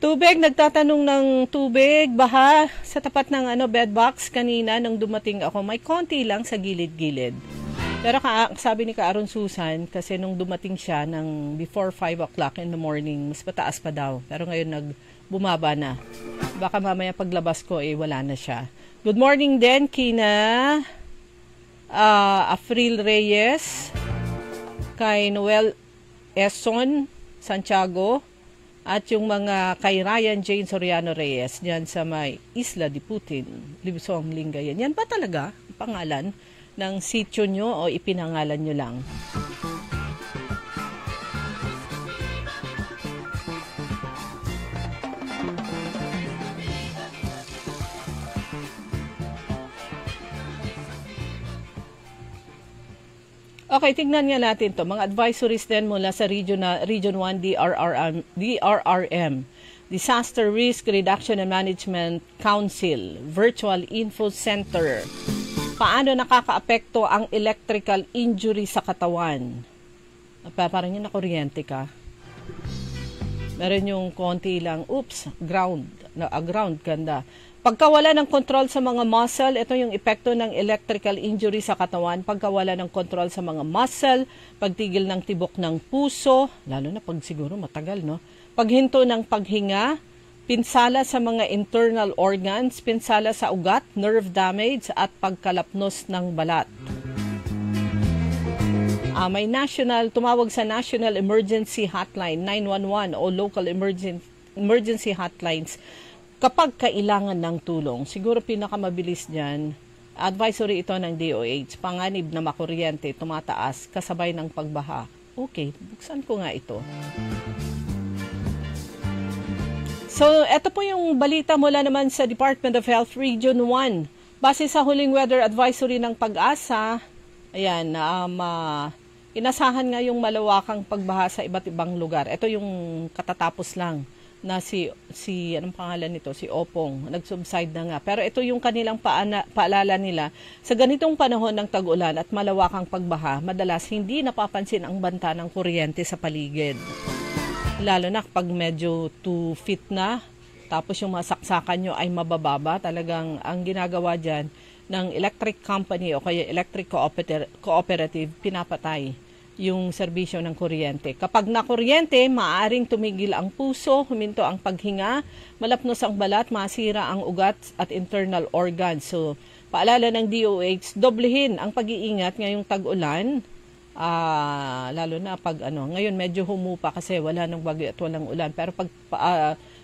Tubig, nagtatanong ng tubig, baha sa tapat ng bedbox kanina nung dumating ako. May konti lang sa gilid-gilid. Pero sabi ni Ka-Aaron Susan, kasi nung dumating siya ng before 5 o'clock in the morning, mas pataas pa daw. Pero ngayon bumaba na. Baka mamaya paglabas ko, wala na siya. Good morning din kina Afril Reyes, kay Noel Eson Santiago, at yung mga kay Ryan Jane Soriano Reyes, dyan sa may Isla de Putin, Libsong Lingayen. Yan ba talaga pangalan ng sityo nyo o ipinangalan nyo lang. Okay, tignan nga natin to. Mga advisories din mula sa Region 1 DRRM, Disaster Risk Reduction and Management Council, Virtual Info Center. Paano nakakaapekto ang electrical injury sa katawan? Parang yun na kuryente ka. Meron yung konti lang, ground, ganda. Pagkawala ng kontrol sa mga muscle, ito yung epekto ng electrical injury sa katawan. Pagkawala ng kontrol sa mga muscle, pagtigil ng tibok ng puso, lalo na pag siguro matagal, no? Paghinto ng paghinga, pinsala sa mga internal organs, pinsala sa ugat, nerve damage, at pagkalapnos ng balat. May tumawag sa National Emergency Hotline 911 o local emergency hotlines kapag kailangan ng tulong. Siguro pinakamabilis dyan, advisory ito ng DOH, panganib na makuryente, tumataas, kasabay ng pagbaha. Okay, buksan ko nga ito. So, ito po yung balita mula naman sa Department of Health Region 1. Base sa huling weather advisory ng Pag-asa, ayan, inasahan nga yung malawakang pagbaha sa iba't ibang lugar. Ito yung katatapos lang na si anong pangalan nito, si Opong, nag-subside na nga. Pero ito yung kanilang paalala nila, sa ganitong panahon ng tag-ulan at malawakang pagbaha, madalas hindi napapansin ang banta ng kuryente sa paligid. Lalo na kapag medyo 2 feet na, tapos yung masaksakan nyo ay mabababa, talagang ang ginagawa dyan ng electric company o kaya electric cooperative, pinapatay yung serbisyo ng kuryente. Kapag nakuryente, maaaring tumigil ang puso, huminto ang paghinga, malapnos ang balat, masira ang ugat at internal organs. So, paalala ng DOH, doblehin ang pag-iingat ngayong tag-ulan, lalo na pag ngayon medyo humupa kasi wala nang bagyo at walang ulan. Pero pag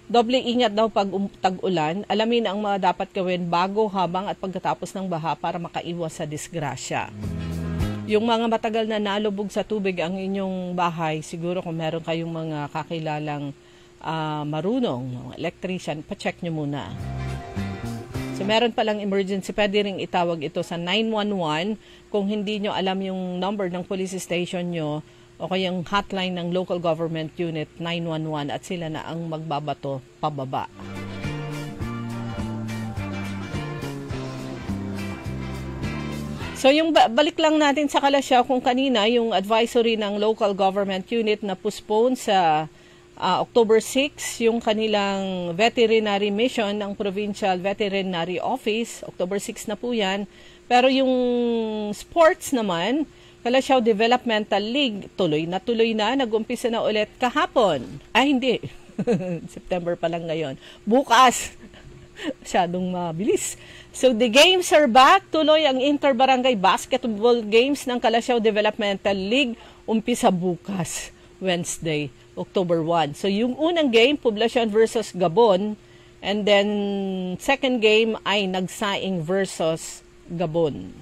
doble ingat daw pag tag-ulan, alamin ang mga dapat gawin bago, habang at pagkatapos ng baha para makaiwas sa disgrasya. Yung mga matagal na nalubog sa tubig ang inyong bahay, siguro kung meron kayong mga kakilalang marunong, electrician, pa-check nyo muna. So meron palang emergency, pwede ring itawag ito sa 911 kung hindi nyo alam yung number ng police station nyo o kayang hotline ng local government unit 911 at sila na ang magbabato pababa. So yung balik lang natin sa Kalasyaw kung kanina yung advisory ng local government unit na postpone sa October 6, yung kanilang veterinary mission ng Provincial Veterinary Office, October 6 na po yan. Pero yung sports naman, Kalasyaw Developmental League, tuloy na, nag-umpisa na ulit kahapon. Hindi, September pa lang ngayon. Bukas, masyadong mabilis. So the games are back. Tuloy ang Inter-Barangay Basketball Games ng Kalasyaw Developmental League. Umpisa bukas, Wednesday, October 1. So yung unang game, Poblacion versus Gabon. And then second game ay Nagsaing versus Gabon.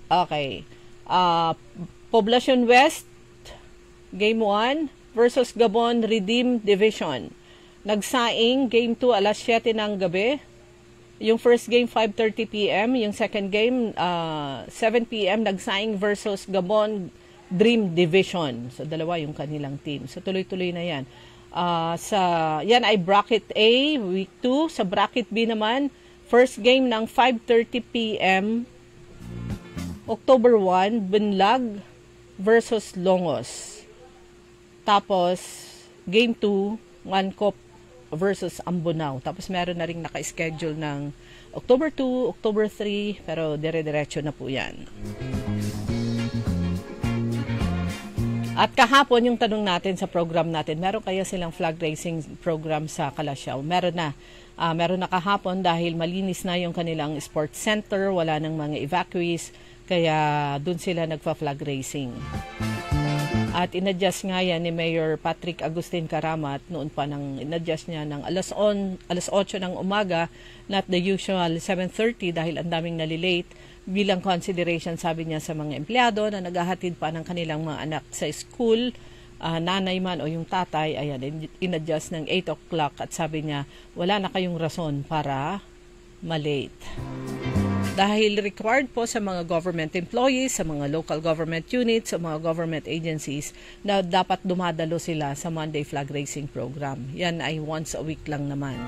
Okay. Poblacion West, Game 1 versus Gabon Redeem Division. Nagsaing, Game 2 alas 7 ng gabi. Yung first game, 5:30 p.m. Yung second game, 7 p.m. Nagsaing versus Gabon Dream Division. So, dalawa yung kanilang team. So, tuloy-tuloy na yan. Yan ay Bracket A, Week 2. Sa Bracket B naman, first game ng 5:30 p.m. October 1, Binlag versus Longos. Tapos, Game 2, Mancop versus Ambunao. Tapos meron na rin naka-schedule ng October 2, October 3, pero dire-diretso na po yan. At kahapon yung tanong natin sa program natin, meron kaya silang flag racing program sa Kalasyaw? Meron na. Meron na kahapon dahil malinis na yung kanilang sports center, wala nang mga evacuees, kaya dun sila nagpa-flag racing. At inadjust nga yan ni Mayor Patrick Agustin Karamat noon pa nang inadjust niya ng alas 8 ng umaga, not the usual 7:30 dahil ang daming nalilate bilang consideration, sabi niya, sa mga empleyado na naghahatid pa ng kanilang mga anak sa school, nanay man o yung tatay. Ayan, inadjust ng 8 o'clock at sabi niya wala na kayong rason para malate. Dahil required po sa mga government employees, sa mga local government units, sa mga government agencies na dapat dumadalo sila sa Monday Flag Raising Program. Yan ay once a week lang naman.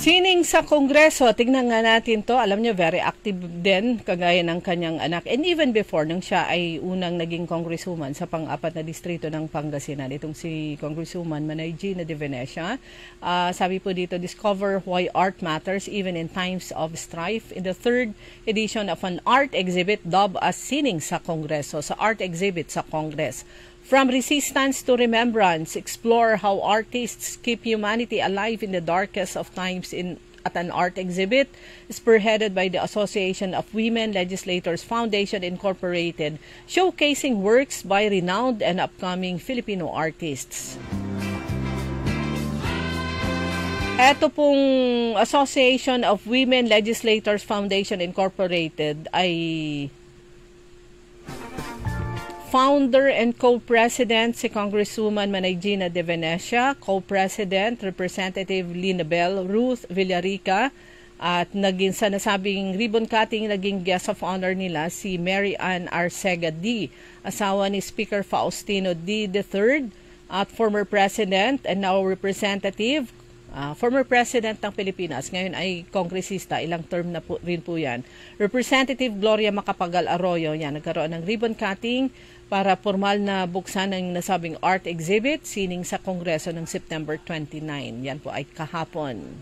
Sining sa Kongreso, tingnan nga natin to. Alam niyo, very active din, kagaya ng kanyang anak. And even before, nung siya ay unang naging congresswoman sa pang-apat na distrito ng Pangasinan, itong si Congresswoman Manay Gina De Venecia. Sabi po dito, discover why art matters even in times of strife. In the third edition of an art exhibit dubbed as Sining sa Kongreso, sa art exhibit sa Congress. From resistance to remembrance, explore how artists keep humanity alive in the darkest of times at an art exhibit spearheaded by the Association of Women Legislators Foundation Incorporated, showcasing works by renowned and upcoming Filipino artists. Ito pong Association of Women Legislators Foundation Incorporated ay founder and co-president si Congresswoman Manay Gina De Venecia, co-president Representative Linabel Ruth Villarica, at naging sa nasabing ribbon cutting naging guest of honor nila si Mary Ann Arcega D., asawa ni Speaker Faustino D. III at former president and now representative, former president ng Pilipinas, ngayon ay kongresista, ilang term na po, rin po yan, Representative Gloria Macapagal Arroyo. Yan, nagkaroon ng ribbon cutting para formal na buksan ng nasabing art exhibit, Sining sa Kongreso ng September 29. Yan po ay kahapon.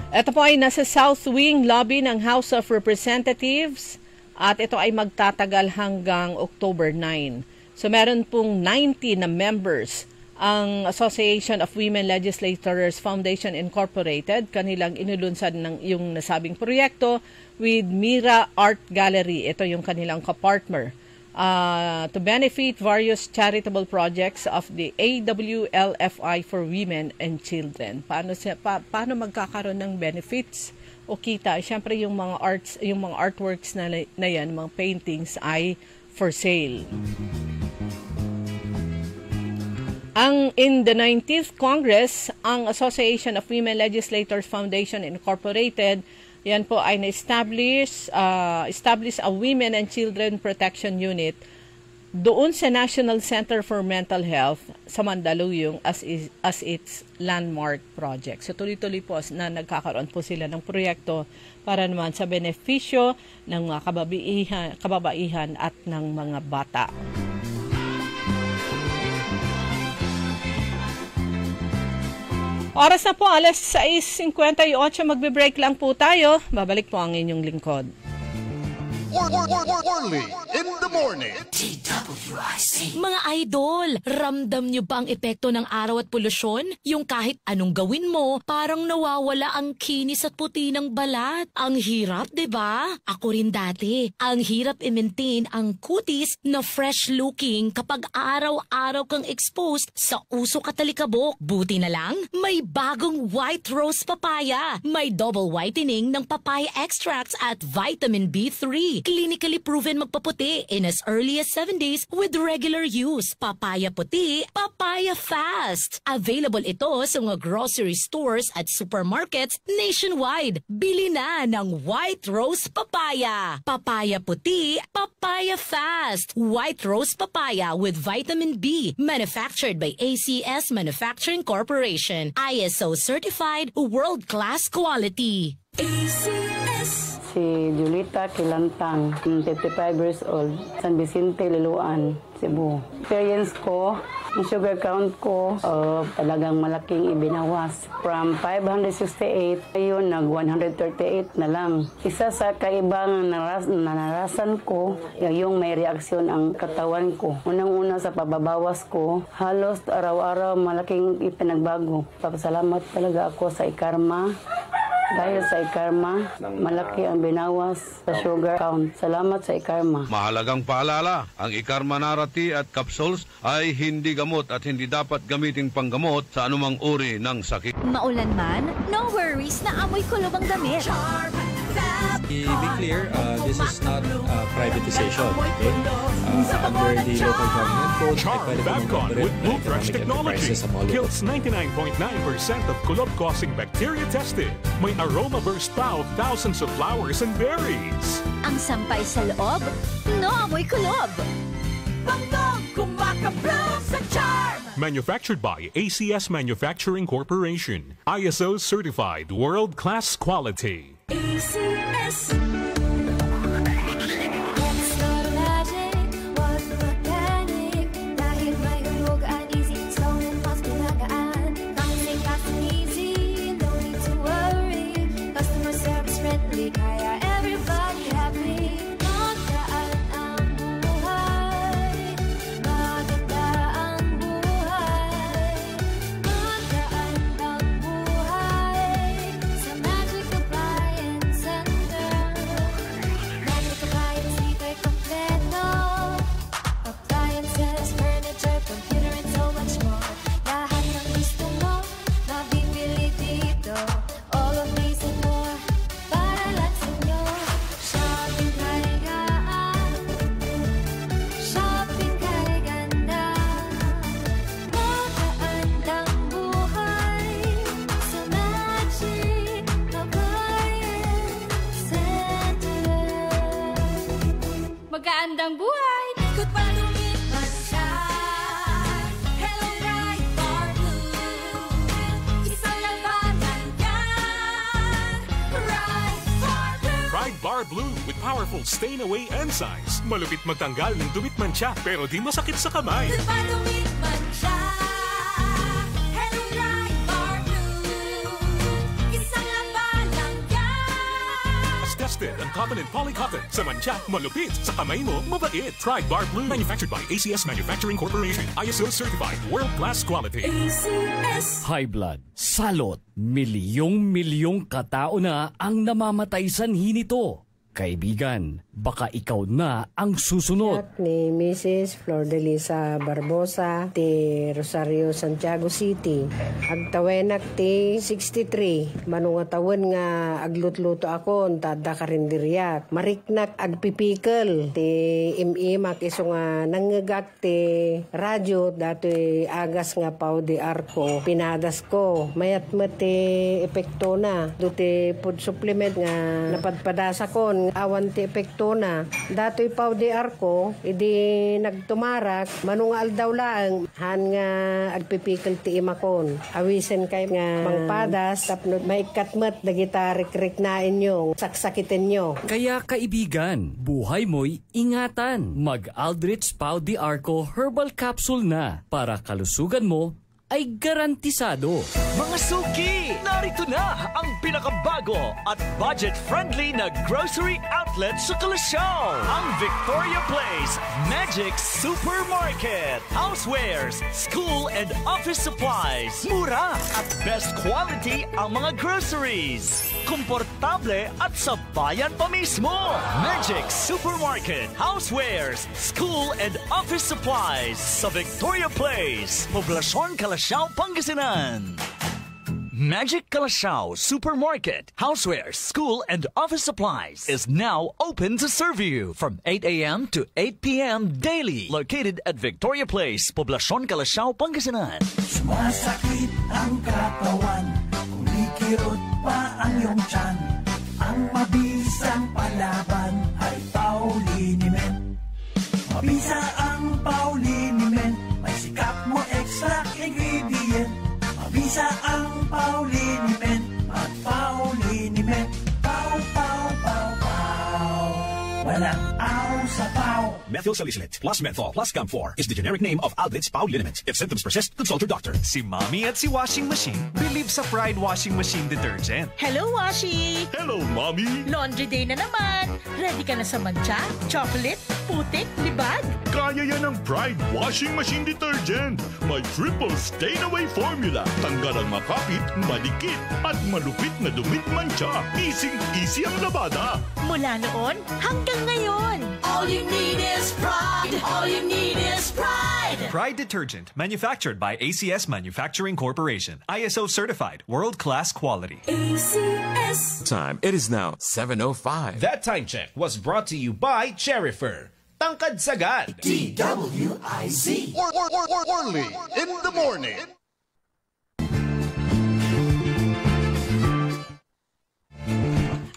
Ito po ay nasa South Wing lobby ng House of Representatives at ito ay magtatagal hanggang October 9. So meron pong 90 na members ang Association of Women Legislators Foundation Incorporated. Kanilang inulunsad ng yung nasabing proyekto with Mira Art Gallery. Ito yung kanilang kapartner to benefit various charitable projects of the AWLFI for Women and Children. Paano magkakaroon ng benefits o kita? Siyempre yung mga arts, yung mga artworks na yan, mga paintings ay for sale. In the 19th Congress, ang Association of Women Legislators Foundation Incorporated, yan po ay na-establish a Women and Children Protection Unit doon sa National Center for Mental Health sa Mandaluyong as its landmark project. So tuloy-tuloy po na nagkakaroon po sila ng proyekto para naman sa benepisyo ng mga kababaihan at ng mga bata. Oras na po, alas 6:58, magbe-break lang po tayo. Babalik po ang inyong lingkod. Orly in the morning. Mga idol, ramdam nyo ba ang epekto ng araw at polusyon? Yung kahit anong gawin mo, parang nawawala ang kinis at puti ng balat. Ang hirap, diba? Ako rin dati. Ang hirap i-maintain ang kutis na fresh looking kapag araw-araw kang exposed sa usok at talikabok. Buti na lang, may bagong White Rose Papaya. May double whitening ng papaya extracts at vitamin B3. Clinically proven magpaputi in as early as 7 days with regular use. Papaya puti, papaya fast. Available ito sa mga grocery stores at supermarkets nationwide. Bili na ng White Rose Papaya. Papaya puti, papaya fast. White Rose Papaya with vitamin B. Manufactured by ACS Manufacturing Corporation. ISO certified, world-class quality. ACS. si Julita Kilantang, 55 years old, San Vicente, Liloan, Cebu. Experience ko, ang sugar count ko, talagang malaking ibinawas. From 568, ayun, nag-138 na lang. Isa sa kaibang nararasan ko, yung may reaksyon ang katawan ko. Unang-una sa pababawas ko, halos araw-araw malaking ipinagbago. Papasalamat talaga ako sa ikarma. Dahil sa ikarma, malaki ang binawas sa sugar count. Salamat sa ikarma. Mahalagang paalala, ang ikarma narati at capsules ay hindi gamot at hindi dapat gamiting panggamot sa anumang uri ng sakit. Maulan man, no worries na amoy kulob ang damit. To be clear, this is not privatization. Okay? Under the local government code, Charm Babcon with Bluefresh technology kills 99.9% of kulob-causing bacteria tested. May aroma burst pa of thousands of flowers and berries. Ang sampay sa loob, no amoy kulob. Bangkok, kumakablow sa Charm! Manufactured by ACS Manufacturing Corporation. ISO certified world-class quality. ACS. Magkaandang buhay! Ikot pa lumipas siya. Hello, Pride Bar Blue. Isang labanan yan. Pride Bar Blue. Pride Bar Blue with powerful stain-away enzymes. Malupit magtanggal ng dumit mancha pero di masakit sa kamay. Ikot pa lumipas siya. Hello, Pride Bar Blue. Isang labanan yan. As tested ang cotton and polycotton. Sa mancha, malupit. Sa kamay mo, mabait. Pride Bar Blue. Manufactured by ACS Manufacturing Corporation. ISO certified world-class quality. ACS. High blood, salot, milyong-milyong katao na ang namamatay sanhi nito. Kaibigan, baka ikaw na ang susunod. Ni Mrs. Flordelisa Barbosa, ti Rosario, Santiago City. Agtawenak ti 63. Manungatawon nga aglutluto ako, tada karindiryak. Mariknak agpipikal. Ti imimak iso nga nangagak ti radyo, dato'y agas nga pao di arko. Pinadas ko. Mayat mo ti epekto na. Duti food supplement nga napadpadasa ko. Awan ti epekto na. Dato'y pao di arko, idi nagtumarak, manungal daw lang, han nga agpipikal ti imakon. Awisen kay nga mangpadas, tapno maikatmat, dagita rik-rik na inyo, saksakitin nyo. Kaya kaibigan, buhay mo'y ingatan. Mag-Aldrich Pau di Arco Herbal Capsule na para kalusugan mo ay garantisado. Mga suki, narito na ang pinakabago at budget-friendly na grocery outlet sa Kalasyaw. Ang Victoria Place Magic Supermarket. Housewares, school and office supplies. Mura at best quality ang mga groceries. Komportable at sa bayan pa mismo. Magic Supermarket. Housewares, school and office supplies sa Victoria Place. Poblasyon Kalasyaw, Pangasinan. Magic Kalasyaw Supermarket, Housewares, School and Office Supplies is now open to serve you from 8 a.m. to 8 p.m. daily. Located at Victoria Place, Poblasyon Kalasyaw, Pangasinan. Sumasakit ang katawan, kumikirot pa ang iyong tiyan. Ang mabisang palaban ay Pauliniment. Mabisa ang Pauliniment, may sikap mo extra ingredient. Mabisa ang Pauliniment at Pauliniment. Pau, pau, pau, pau. Methyl salicylate plus menthol plus camphor is the generic name of Aldrich Pau liniment. If symptoms persist, consult your doctor. Si Mommy at si Washing Machine believe sa Pride Washing Machine Detergent. Hello, Washi! Hello, Mommy! Laundry day na naman. Ready ka na sa mancha, chocolate, putik, libag? Kaya yan ang Pride Washing Machine Detergent. May triple stain-away formula. Tanggal ang makapit, malikit, at malupit na dumit mancha. Easy ang labada. Mula noon hanggang ngayon. All you need is pride. All you need is pride. Pride Detergent, manufactured by ACS Manufacturing Corporation. ISO certified, world-class quality. ACS. Time. It is now 7:05. That time check was brought to you by Cherifer. Tangkad sagad. DWIZ. Orly in the morning.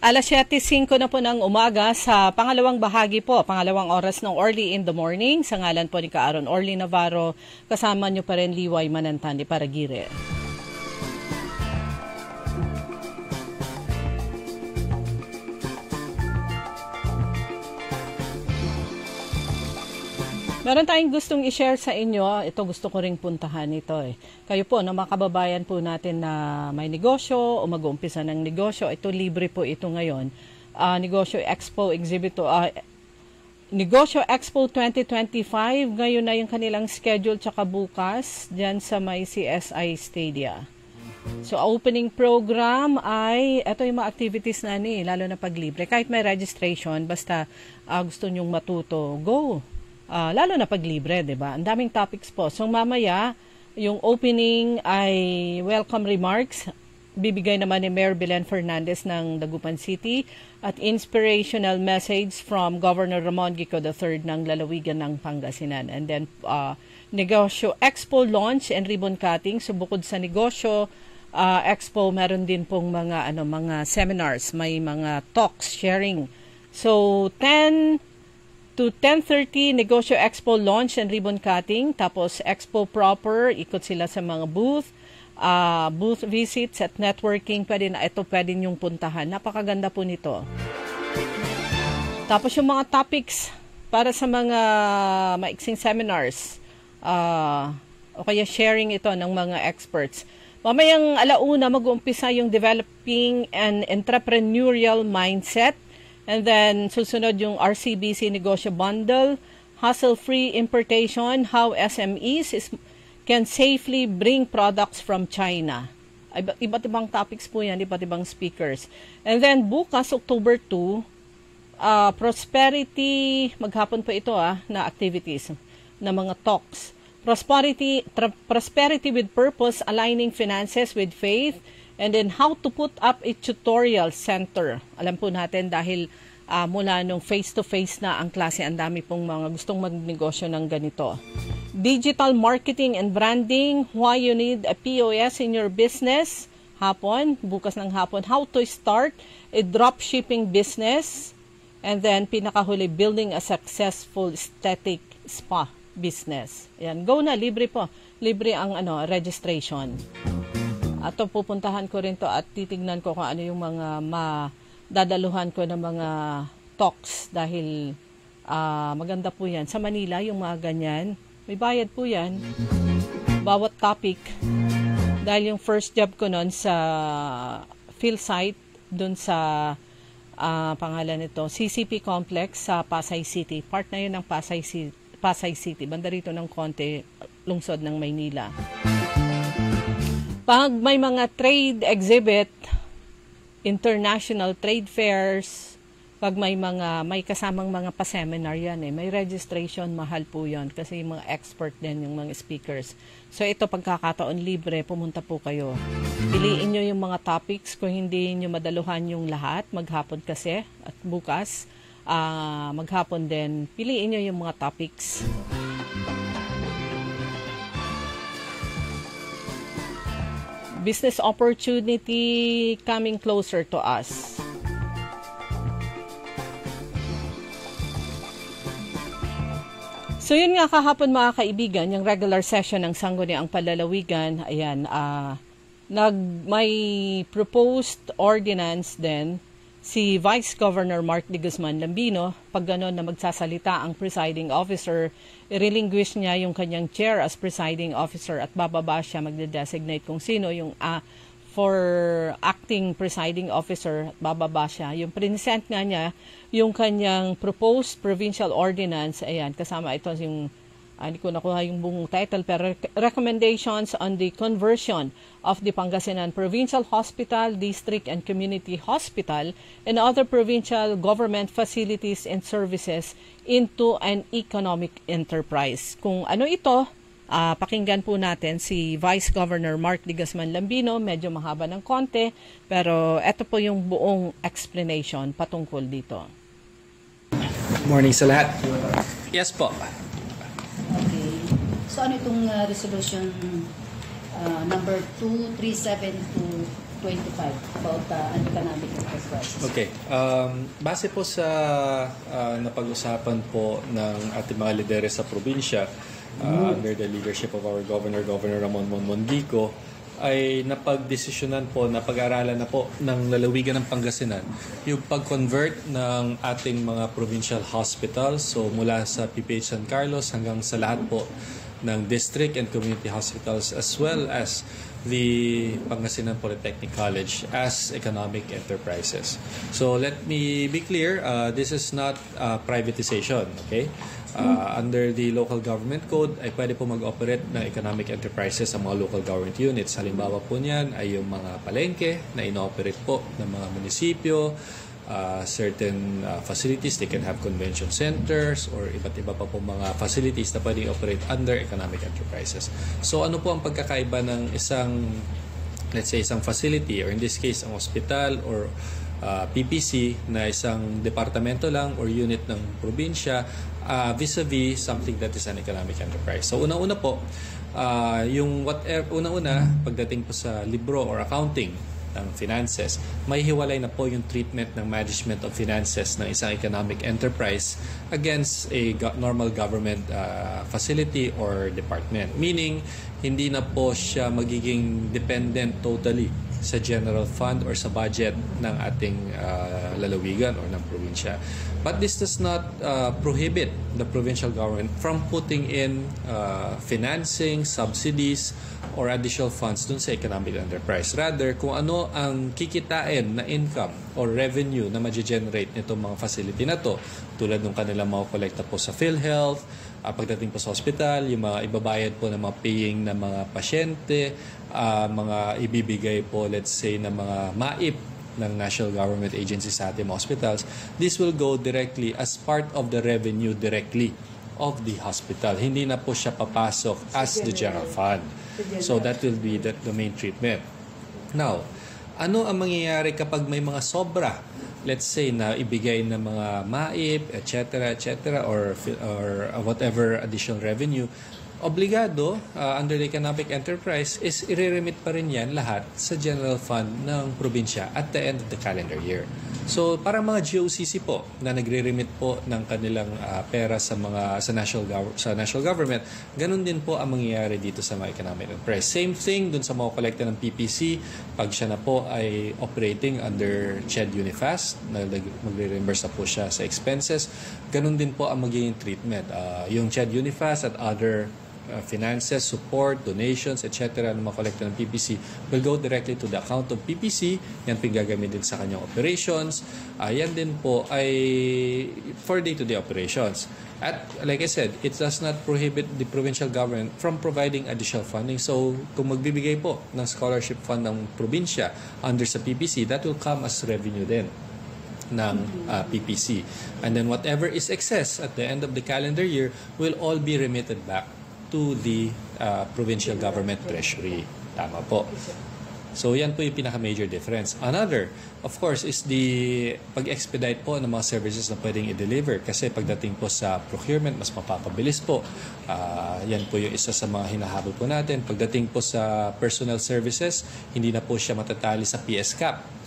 Alas 7:05 na po ng umaga sa pangalawang bahagi po, pangalawang oras ng Orly in the Morning. Sa ngalan po ni Kaaron Orly Navarro, kasama niyo pa rin Liway Manantani Paragire. Meron tayong gustong i-share sa inyo. Ito gusto ko ring puntahan ito eh. Kayo po, na mga kababayan po natin na may negosyo o mag-uumpisa ng negosyo, ito libre po ito ngayon. Negosyo Expo Negosyo Expo 2025, ngayon na yung kanilang schedule tsaka bukas dyan sa may CSI Stadia. So, opening program ay, ito yung mga activities na lalo na pag libre. Kahit may registration, basta gusto nyong matuto, go! Lalo na pag libre, di ba? Ang daming topics po. So mamaya, yung opening ay welcome remarks. Bibigay naman ni Mayor Belen Fernandez ng Dagupan City at inspirational message from Governor Ramon Gico III ng Lalawigan ng Pangasinan. And then, Negosyo Expo launch and ribbon cutting. So bukod sa Negosyo Expo, meron din pong mga seminars, may mga talks, sharing. So 10 to 10:30, Negosyo Expo launch and ribbon cutting. Tapos Expo proper, ikot sila sa mga booth visits at networking. Pwede niyong puntahan. Napakaganda po nito. Tapos yung mga topics para sa mga maiksing seminars o kaya sharing ito ng mga experts. Mamayang 1:00 mag-uumpisa yung developing an entrepreneurial mindset. And then, susunod yung RCBC Negosyo Bundle, Hassle-Free Importation, How SMEs can Safely Bring Products from China. Iba't ibang topics po yan, iba't ibang speakers. And then, bukas, October 2, Prosperity, maghapon po ito na activities, na mga talks. Prosperity with Purpose, Aligning Finances with Faith, and then how to put up a tutorial center. Alam po natin dahil mula nung face-to-face na ang klase, ang dami pong mga gustong magnegosyo ng ganito. Digital marketing and branding, why you need a POS in your business. Hapon, bukas ng hapon, how to start a dropshipping business. And then pinakahuli, building a successful aesthetic spa business. Ayan, go na, libre po. Libre ang registration. At pupuntahan ko rin to at titignan ko kung ano yung mga dadaluhan ko ng mga talks dahil maganda po yan. Sa Manila, yung mga ganyan, may bayad po yan. Bawat topic. Dahil yung first job ko noon sa field site, dun sa pangalan nito, CCP Complex sa Pasay City. Part na yun ng Pasay City. Banda rito ng konti, lungsod ng Maynila. Pag may mga trade exhibit, international trade fairs, pag may kasamang mga pa-seminar yan may registration, mahal po yan kasi yung mga expert din, yung mga speakers. So ito, pagkakataon libre, pumunta po kayo. Piliin nyo yung mga topics, kung hindi nyo madaluhan yung lahat, maghapon kasi, at bukas, maghapon din, piliin nyo yung mga topics. Business opportunity coming closer to us. So yun nga kahapon mga kaibigan, yung regular session ng Sangguniang Palalawigan, ayan, may proposed ordinance din si Vice Governor Mark D. Guzman Lambino. Pag gano'n na magsasalita ang presiding officer, i-relinquish niya yung kanyang chair as presiding officer at bababa siya magde-designate kung sino yung for acting presiding officer at bababa siya. Yung present nga niya, yung kanyang proposed provincial ordinance, ayan, kasama ito yung hindi ko nakuha yung buong title, pero recommendations on the conversion of the Pangasinan Provincial Hospital, District and Community Hospital, and other provincial government facilities and services into an economic enterprise. Kung ano ito, pakinggan po natin si Vice Governor Mark D. Guzman Lambino. Medyo mahaba ng konti, pero ito po yung buong explanation patungkol dito. Morning sa lahat. Yes po. Okay. So ano itong resolution number 237-25 about economic enterprise? Okay. Base po sa napag-usapan po ng ating mga lideres sa probinsya under the leadership of our Governor Ramon Mondico, ay napagdesisyonan po, napag-aralan na po ng lalawigan ng Pangasinan yung pag-convert ng ating mga provincial hospitals, so mula sa PPH San Carlos hanggang sa lahat po ng district and community hospitals, as well as the Pangasinan Polytechnic College as economic enterprises. So let me be clear, this is not privatization, okay? Under the local government code ay pwede po mag-operate ng economic enterprises sa mga local government units. Halimbawa po niyan ay yung mga palengke na ino-operate po ng mga munisipyo, certain facilities, they can have convention centers or iba't iba pa po mga facilities na pwede operate under economic enterprises. So ano po ang pagkakaiba ng isang, let's say, isang facility, or in this case ang hospital or PPC na isang departamento lang or unit ng probinsya vis-a-vis something that is an economic enterprise. So una-una po, yung una-una pagdating po sa libro or accounting ng finances, may hiwalay na po yung treatment ng management of finances ng isang economic enterprise against a normal government facility or department. Meaning, hindi na po siya magiging dependent totally sa general fund or sa budget ng ating lalawigan or ng probinsya. But this does not prohibit the provincial government from putting in financing, subsidies, or additional funds dun sa economic enterprise. Rather, kung ano ang kikitain na income or revenue na ma-generate nitong mga facility na to, tulad ng kanilang mga kolekta po sa PhilHealth, pagdating po sa hospital, yung mga ibabayad po ng mga paying na mga pasyente, mga ibibigay po, let's say, na mga MAIP ng national government agencies sa ating hospitals, this will go directly as part of the revenue directly of the hospital. Hindi na po siya papasok as the general fund. So that will be the main treatment. Now, ano ang mangyayari kapag may mga sobra? Let's say na ibigay ng mga MAIP, etc., or whatever additional revenue, obligado under the economic enterprise is i-remit pa rin yan lahat sa general fund ng probinsya at the end of the calendar year. So parang mga GOCC po na nagre-remit po ng kanilang pera sa national government, ganun din po ang mangyayari dito sa mga economic enterprise. Same thing dun sa mga kolekta ng PPC, pag siya na po ay operating under CHED Unifast, na magre-reimburse na po siya sa expenses, ganun din po ang magiging treatment. Yung CHED Unifast at other finances, support, donations, etc. ng mga kolekta ng PPC will go directly to the account of PPC. Yan po gagamitin sa kanyang operations. Yan din po ay for day-to-day operations. At like I said, it does not prohibit the provincial government from providing additional funding. So kung magbibigay po ng scholarship fund ng probinsya under sa PPC, that will come as revenue din ng PPC. And then whatever is excess at the end of the calendar year will all be remitted back to the provincial government treasury. Tama po. So yan po yung pinaka-major difference. Another, of course, is the pag-expedite po ng mga services na pwedeng i-deliver. Kasi pagdating po sa procurement, mas mapapabilis po. Yan po yung isa sa mga hinahabol po natin. Pagdating po sa personal services, hindi na po siya matatali sa PSCAP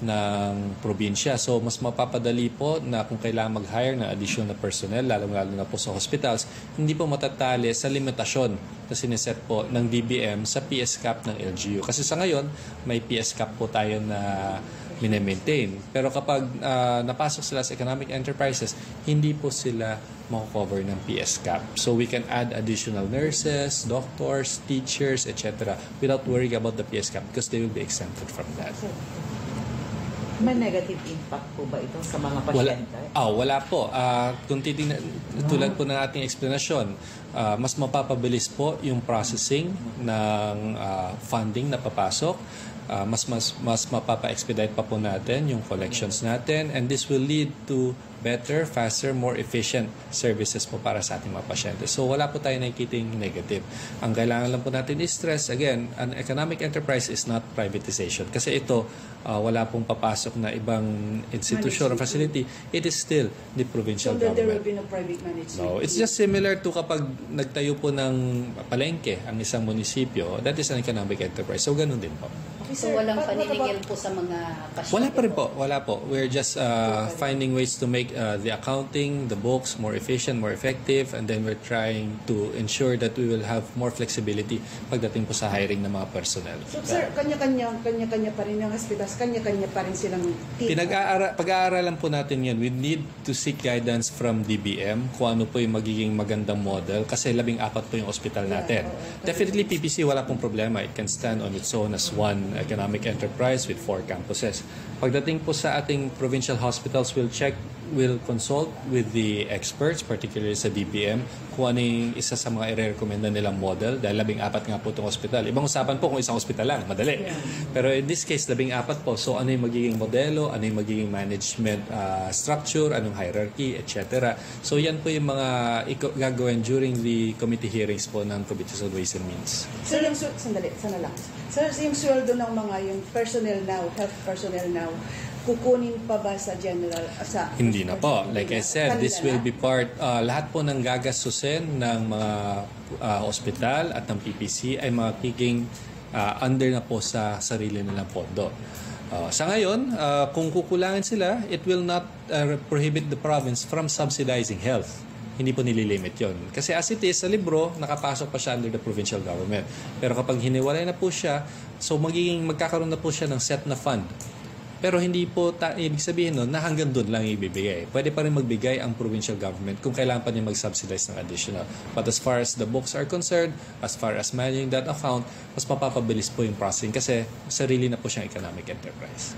ng probinsya. So, mas mapapadali po na kung kailangan mag-hire ng additional na personnel, lalong-lalo na po sa hospitals, hindi po matatali sa limitasyon na siniset po ng DBM sa PSCAP ng LGU. Kasi sa ngayon, may PSCAP po tayo na minemaintain. Pero kapag napasok sila sa economic enterprises, hindi po sila mako-cover ng PS cap. So we can add additional nurses, doctors, teachers, etc. without worrying about the PS cap because they will be exempted from that. May negative impact po ba ito sa mga pasyente? Wala po. Kung titingnan, tulad po ng ating explanation, mas mapapabilis po yung processing ng funding na papasok. Mas mapapa-expedite pa po natin yung collections natin, and this will lead to better, faster, more efficient services po para sa ating mga pasyente. So wala po tayo nakikiting negative. Ang kailangan lang po natin i-stress, again, an economic enterprise is not privatization. Kasi ito, wala pong papasok na ibang institution or facility. It is still the provincial government. So there will be no private management? No, it's just similar to kapag nagtayo po ng palengke ang isang munisipyo, that is an economic enterprise. So ganun din po. So walang paniningil po sa mga pasyente? Wala pa rin po. Wala po. We're just finding ways to make the accounting, the books more efficient, more effective, and then we're trying to ensure that we will have more flexibility pagdating po sa hiring ng mga personnel. So sir, kanya-kanya pa rin ng hospitals, kanya-kanya pa rin silang team? Pag-aaralan po natin yan. We need to seek guidance from DBM kung ano po yung magiging magandang model kasi 14 po yung hospital natin. Definitely PPC wala pong problema. It can stand on its own as one economic enterprise with 4 campuses. Pagdating po sa ating provincial hospitals, we'll consult with the experts, particularly sa DBM, kung ano yung isa sa mga i-recommenda nilang model dahil 14 nga po itong hospital. Ibang usapan po kung isang hospital lang, madali. Pero in this case, 14 po. So ano yung magiging modelo, ano yung magiging management structure, anong hierarchy, etc. So yan po yung mga gagawin during the committee hearings po ng Provincial Ways and Means. So yung sandali, sana lang. So yung sweldo ng mga yung personnel now, health personnel now, kukunin pa ba sa general? Hindi na po. Like I said, this will be part, lahat po ng gagastusin ng mga ospital at ng PPC ay magiging under na po sa sarili nilang pondo. Sa ngayon, kung kukulangin sila, it will not prohibit the province from subsidizing health. Hindi po nililimit yon. Kasi as it is, sa libro, nakapasok pa siya under the provincial government. Pero kapag hiniwalay na po siya, so magkakaroon na po siya ng set na fund. Pero hindi po ibig sabihin nun na hanggang doon lang ibibigay. Pwede pa rin magbigay ang provincial government kung kailangan pa niya mag-subsidize ng additional. But as far as the books are concerned, as far as managing that account, mas mapapabilis po yung processing kasi sarili na po siyang economic enterprise.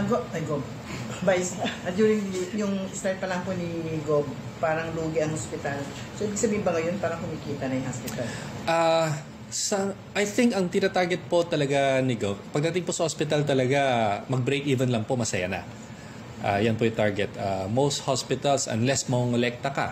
Gob. Vice, during yung start pa lang po ni Gob, parang lugi ang hospital. So, ibig sabihin ba ngayon parang kumikita na yung hospital? I think ang tinatarget po talaga ni Gob, pagdating po sa hospital talaga, mag-break even lang po, masaya na. Yan po yung target. Most hospitals, unless mongolekta ka,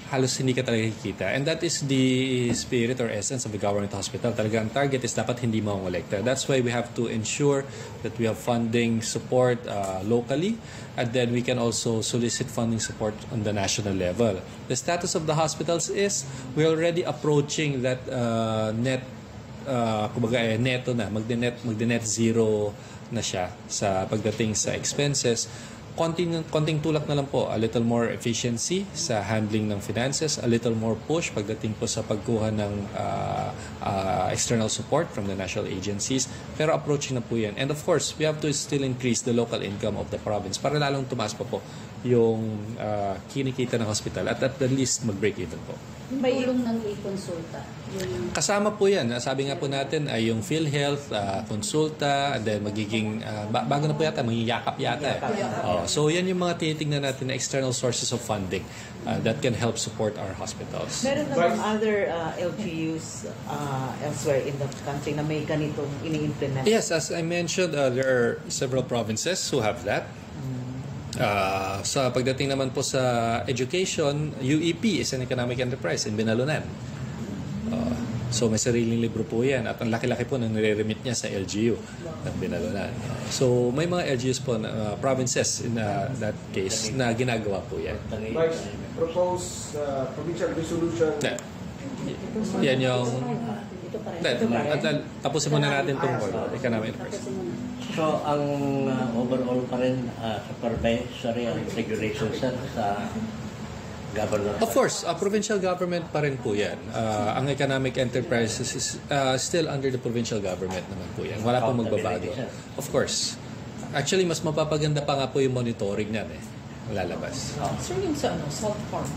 halos hindi ka talaga kikita. And that is the spirit or essence of the government hospital. Talaga ang target is dapat hindi mongolekta. That's why we have to ensure that we have funding support locally, and then we can also solicit funding support on the national level. The status of the hospitals is we're already approaching that net, neto na, magde-net zero na siya sa pagdating sa expenses. Konting tulak na lang po, a little more efficiency sa handling ng finances, a little more push pagdating po sa pagkuha ng external support from the national agencies, pero approaching na po yan. And of course, we have to still increase the local income of the province para lalong tumaas pa po yung kinikita ng hospital at the least mag-break even po. Yung tulong ng e-consulta? Kasama po yan. Sabi nga po natin ay yung PhilHealth, konsulta, and then magiging, bago na po yata, magiging yakap yata. So yan yung mga tinitingnan natin na external sources of funding that can help support our hospitals. Meron namang other LGUs elsewhere in the country na may ganitong ini-implement? Yes, as I mentioned, there are several provinces who have that. Sa pagdating naman po sa education, UEP is an economic enterprise in Binalunan. So may sariling libro po yan at ang laki-laki po nang nire-remit niya sa LGU ng Binalunan. So may mga LGUs po, provinces in that case na ginagawa po yan. Propose provincial resolution. Yan yung... Tapusin muna natin itong economic enterprise. So, ang overall pa rin supervisory and regulation sa governor? Of course, provincial government pa rin po yan. Ang economic enterprise is still under the provincial government naman po yan. Wala pong magbabago. Of course. Actually, mas mapapaganda pa nga po yung monitoring niyan lalabas. Sir, yung sa salt farm,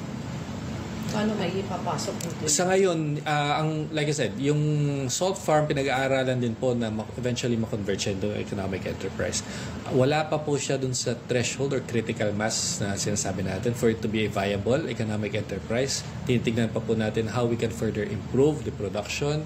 paano may ipapasok dito? Sa ngayon, like I said, yung salt farm pinag-aaralan din po na eventually ma-convert siya into economic enterprise. Wala pa po siya dun sa threshold or critical mass na sinasabi natin for it to be a viable economic enterprise. Tinitignan pa po natin how we can further improve the production.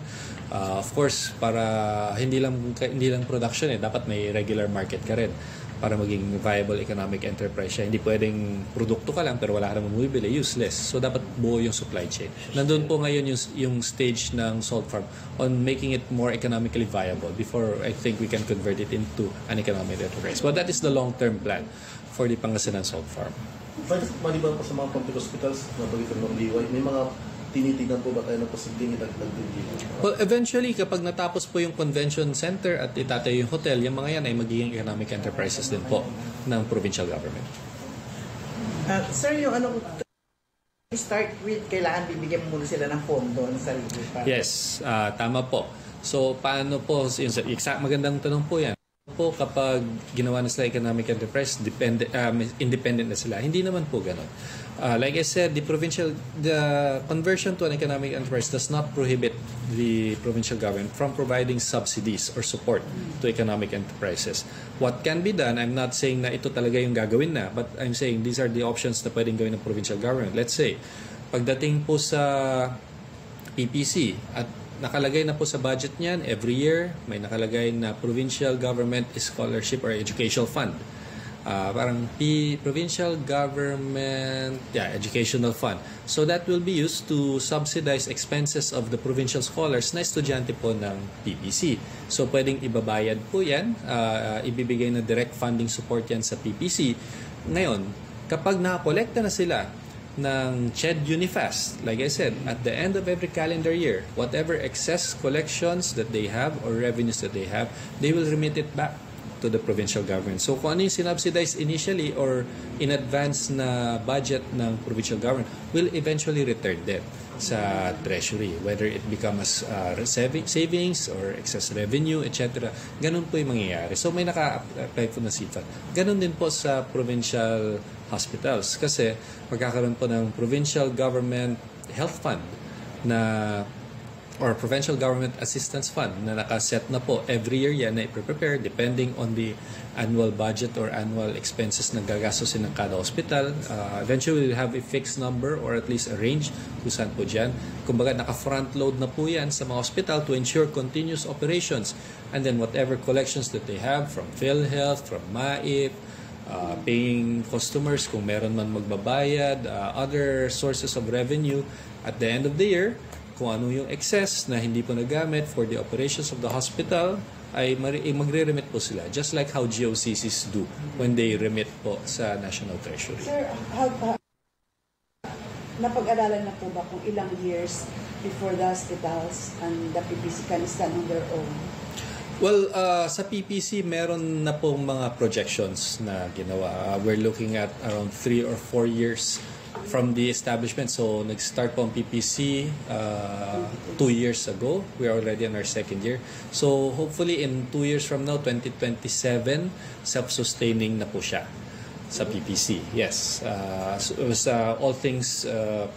Of course, para hindi lang production dapat may regular market ka rin para maging viable economic enterprise siya. Hindi pwedeng produkto ka lang pero wala ka naman bumibili, useless. So dapat buo yung supply chain. Nandun po ngayon yung stage ng salt farm on making it more economically viable before I think we can convert it into an economic enterprise. But that is the long-term plan for the Pangasinan salt farm. Maliban po sa mga public hospitals na bagitan ng liway, may mga tinitignan po ba tayo ng posibleng itagdag din dito? Well, eventually, kapag natapos po yung convention center at itatayo yung hotel, yung mga yan ay magiging economic enterprises din po ng provincial government. Sir, yung start with, kailangan bibigyan muna sila ng pondo ng sarili. Yes, tama po. So, paano po, magandang tanong po yan. Po kapag ginawa na sila economic enterprise, independent na sila. Hindi naman po ganun. Like I said, the conversion to an economic enterprise does not prohibit the provincial government from providing subsidies or support to economic enterprises. What can be done, I'm not saying na ito talaga yung gagawin na, but I'm saying these are the options na pwedeng gawin ng provincial government. Let's say, pagdating po sa PPC at nakalagay na po sa budget niyan, every year may nakalagay na provincial government scholarship or educational fund. Parang provincial government educational fund. So that will be used to subsidize expenses of the provincial scholars na estudyante po ng PPC. So pwedeng ibabayad po yan, ibibigay na direct funding support yan sa PPC. Ngayon, kapag nakakolekta na sila ng CHED Unifast, like I said, at the end of every calendar year, whatever excess collections that they have or revenues that they have, they will remit it back to the provincial government. So kung ano yung sinubsidize initially or in advance na budget ng provincial government will eventually return din sa treasury, whether it becomes savings or excess revenue, etc. Ganun po yung mangyayari. So may naka-apply po na CFAD. Ganun din po sa provincial hospitals kasi magkakaroon po ng provincial government health fund na or provincial government assistance fund na nakaset na po every year yan na i-prepare depending on the annual budget or annual expenses na gagastosin ng kada hospital. Eventually we'll have a fixed number or at least a range kung saan po dyan. Kumbaga naka-front load na po yan sa mga hospital to ensure continuous operations, and then whatever collections that they have from PhilHealth, from MAIP, paying customers kung meron man magbabayad, other sources of revenue at the end of the year, kung ano yung excess na hindi po nagamit for the operations of the hospital, ay magre-remit po sila. Just like how GOCCs do when they remit po sa National Treasury. Sir, napag-aralan na po ba kung ilang years before the hospitals and the PPC can stand on their own? Well, sa PPC, meron na pong mga projections na ginawa. We're looking at around 3 or 4 years from the establishment. So, nag-start po ang PPC 2 years ago. We are already in our second year. So, hopefully in 2 years from now, 2027, self-sustaining na po siya sa PPC. Yes. All things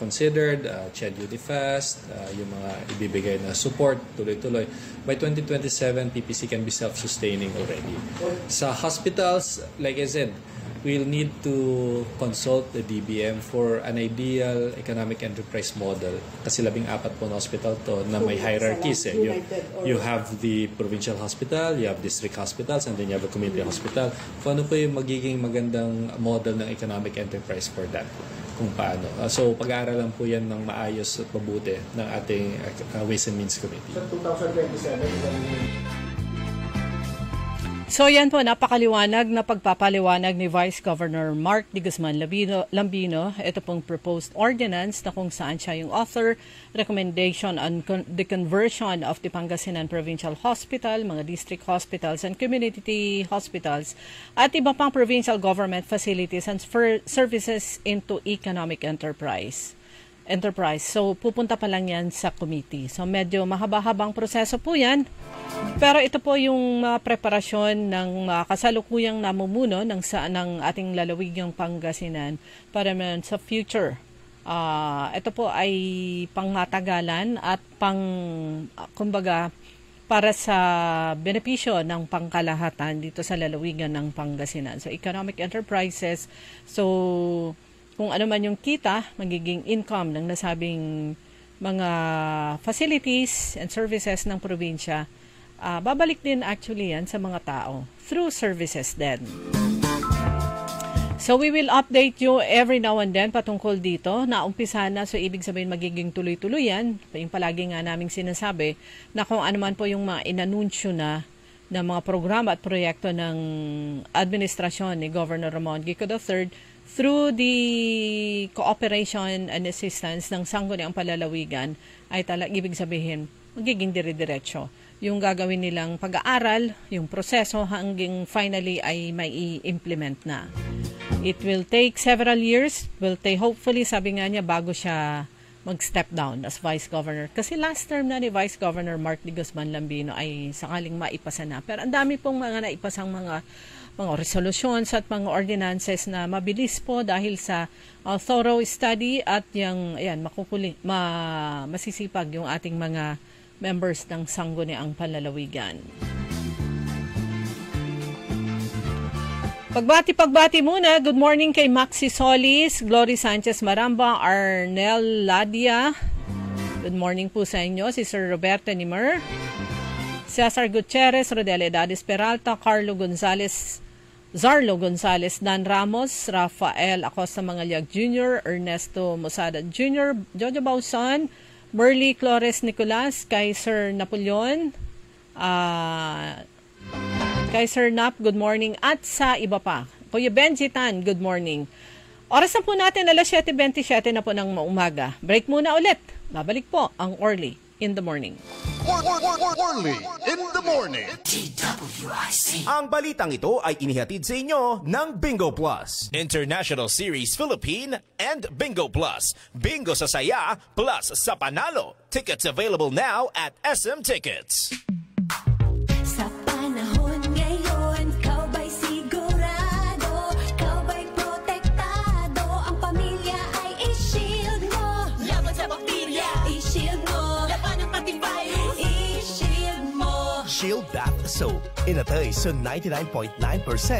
considered, CHED Unifast, yung mga ibibigay na support, tuloy-tuloy. By 2027, PPC can be self-sustaining already. Sa hospitals, like I said, we'll need to consult the DBM for an ideal economic enterprise model. Kasi 14 po na hospital to na may hierarchies. You have the provincial hospital, you have district hospitals, and then you have a community hospital. Kung ano po yung magiging magandang model ng economic enterprise for that, kung paano. So pag-aaralan po yan ng maayos at mabuti ng ating Ways and Means Committee. Sa 2027, So yan po, napakaliwanag na pagpapaliwanag ni Vice Governor Mark D. Guzman Lambino. Ito pong proposed ordinance na kung saan siya yung author, recommendation on the conversion of the Pangasinan Provincial Hospital, mga district hospitals and community hospitals at iba pang provincial government facilities and services into economic enterprise. Enterprise. So, pupunta pa lang yan sa committee. So, medyo mahaba-habang proseso po yan. Pero ito po yung preparasyon ng kasalukuyang namumuno ng ating lalawigang Pangasinan para naman sa future. Ito po ay pangmatagalan at kumbaga, para sa benepisyo ng pangkalahatan dito sa lalawigan ng Pangasinan. So, economic enterprises. So, kung ano man yung kita, magiging income ng nasabing mga facilities and services ng probinsya, babalik din actually yan sa mga tao through services din. So we will update you every now and then patungkol dito. Naumpisa na, so ibig sabihin magiging tuloy-tuloy yan. Yung palagi nga naming sinasabi na kung ano man po yung mga inanunsyo na mga programa at proyekto ng administrasyon ni Governor Ramon Gico III through the cooperation and assistance ng Sangguniang Palalawigan ay ibig sabihin magiging dire-diretso yung gagawin nilang pag-aaral, yung proseso hanggang finally ay may i-implement na. It will take several years, hopefully sabi nga niya bago siya mag-step down as Vice Governor. Kasi last term na ni Vice Governor Mark D. Guzman Lambino ay sakaling maipasa na. Pero ang dami pong mga naipasang mga resolutions at mga ordinances na mabilis po dahil sa thorough study at yung masisipag yung ating mga members ng Sangguniang Palalawigan. Pagbati muna. Good morning kay Maxi Solis, Glory Sanchez Maramba, Arnel Ladia. Good morning po sa inyo. Si Sir Roberto Nimer, Cesar Gutierrez, Rodel Edades Peralta, Zarlo Gonzales, Dan Ramos, Rafael Acosta Mangalyag Jr., Ernesto Mosada Jr., Jojo Bausan, Merly Flores Nicolas, kay Sir Napoleon, kay Sir Nap, good morning, at sa iba pa. Kuya Benji Tan, good morning. Oras na po natin, alas 7:27 na po ng umaga. Break muna ulit. Babalik po ang Orly in the Morning. Orly in the Morning. Ang balitang ito ay inihatid sa inyo ng Bingo Plus, International Series Philippine and Bingo Plus. Bingo sa saya plus sa panalo. Tickets available now at SM Tickets. Sa panahon ngayon, kaubay sigurado, kaubay protektado, ang pamilya ay i-shield mo. Laban sa bakterya, i-shield mo. Laban ng pating virus, i-shield mo. Shield Bath Soap. Inatay sa 99.9%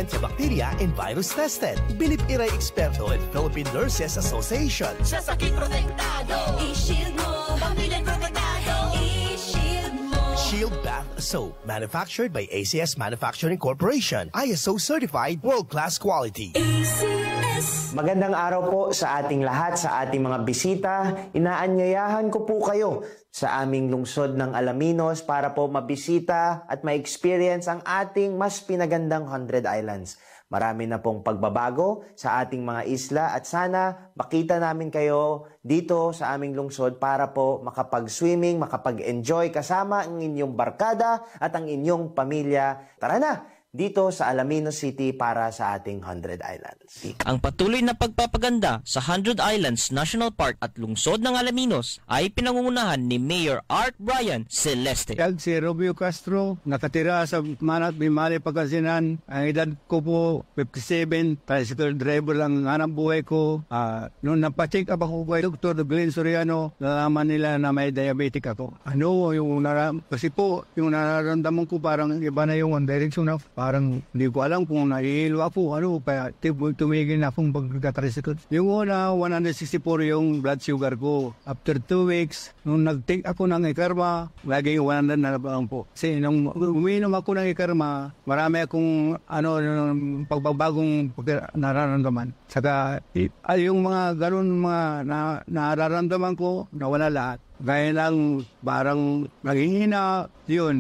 sa bakterya and virus tested. Bilip Iray Experto at Philippine Nurses Association. Sa sakit protektado, i-shield mo. Pamilya protektado, i-shield mo. Shield Bath Soap. Manufactured by ACS Manufacturing Corporation. ISO certified, world-class quality. ACS. Magandang araw po sa ating lahat, sa ating mga bisita. Inaanyayahan ko po kayo sa aming lungsod ng Alaminos para po mabisita at ma-experience ang ating mas pinagandang 100 Islands. Marami na pong pagbabago sa ating mga isla at sana makita namin kayo dito sa aming lungsod para po makapag-swimming, makapag-enjoy kasama ang inyong barkada at ang inyong pamilya. Tara na! Dito sa Alaminos City para sa ating 100 Islands. Ang patuloy na pagpapaganda sa 100 Islands National Park at lungsod ng Alaminos ay pinangungunahan ni Mayor Art Brian Celeste. Si Romeo Castro, nakatira sa Manat, Bimali, Pangasinan. Ang edad ko po 57, tricycle driver lang ang hanap buhay ko. Noong napacheck up ako kay Dr. Glenn Soriano, nalaman nila na may diabetic ako. Kasi po, yung nararamdaman ko parang iba na yung one direction na parang hindi ko alam kung nahihilo ako, kaya tumigil na akong pagkakatricycle. Yung una, 164 yung blood sugar ko. After 2 weeks, nung nag-take ako ng Ikarma, laging 100 na lang po. Kasi nung uminom ako ng Ikarma, marami akong pagbabagong nararamdaman. Saka yung mga ganun mga nararamdaman ko, nawala lahat. Gaya lang, parang naghihina, yun,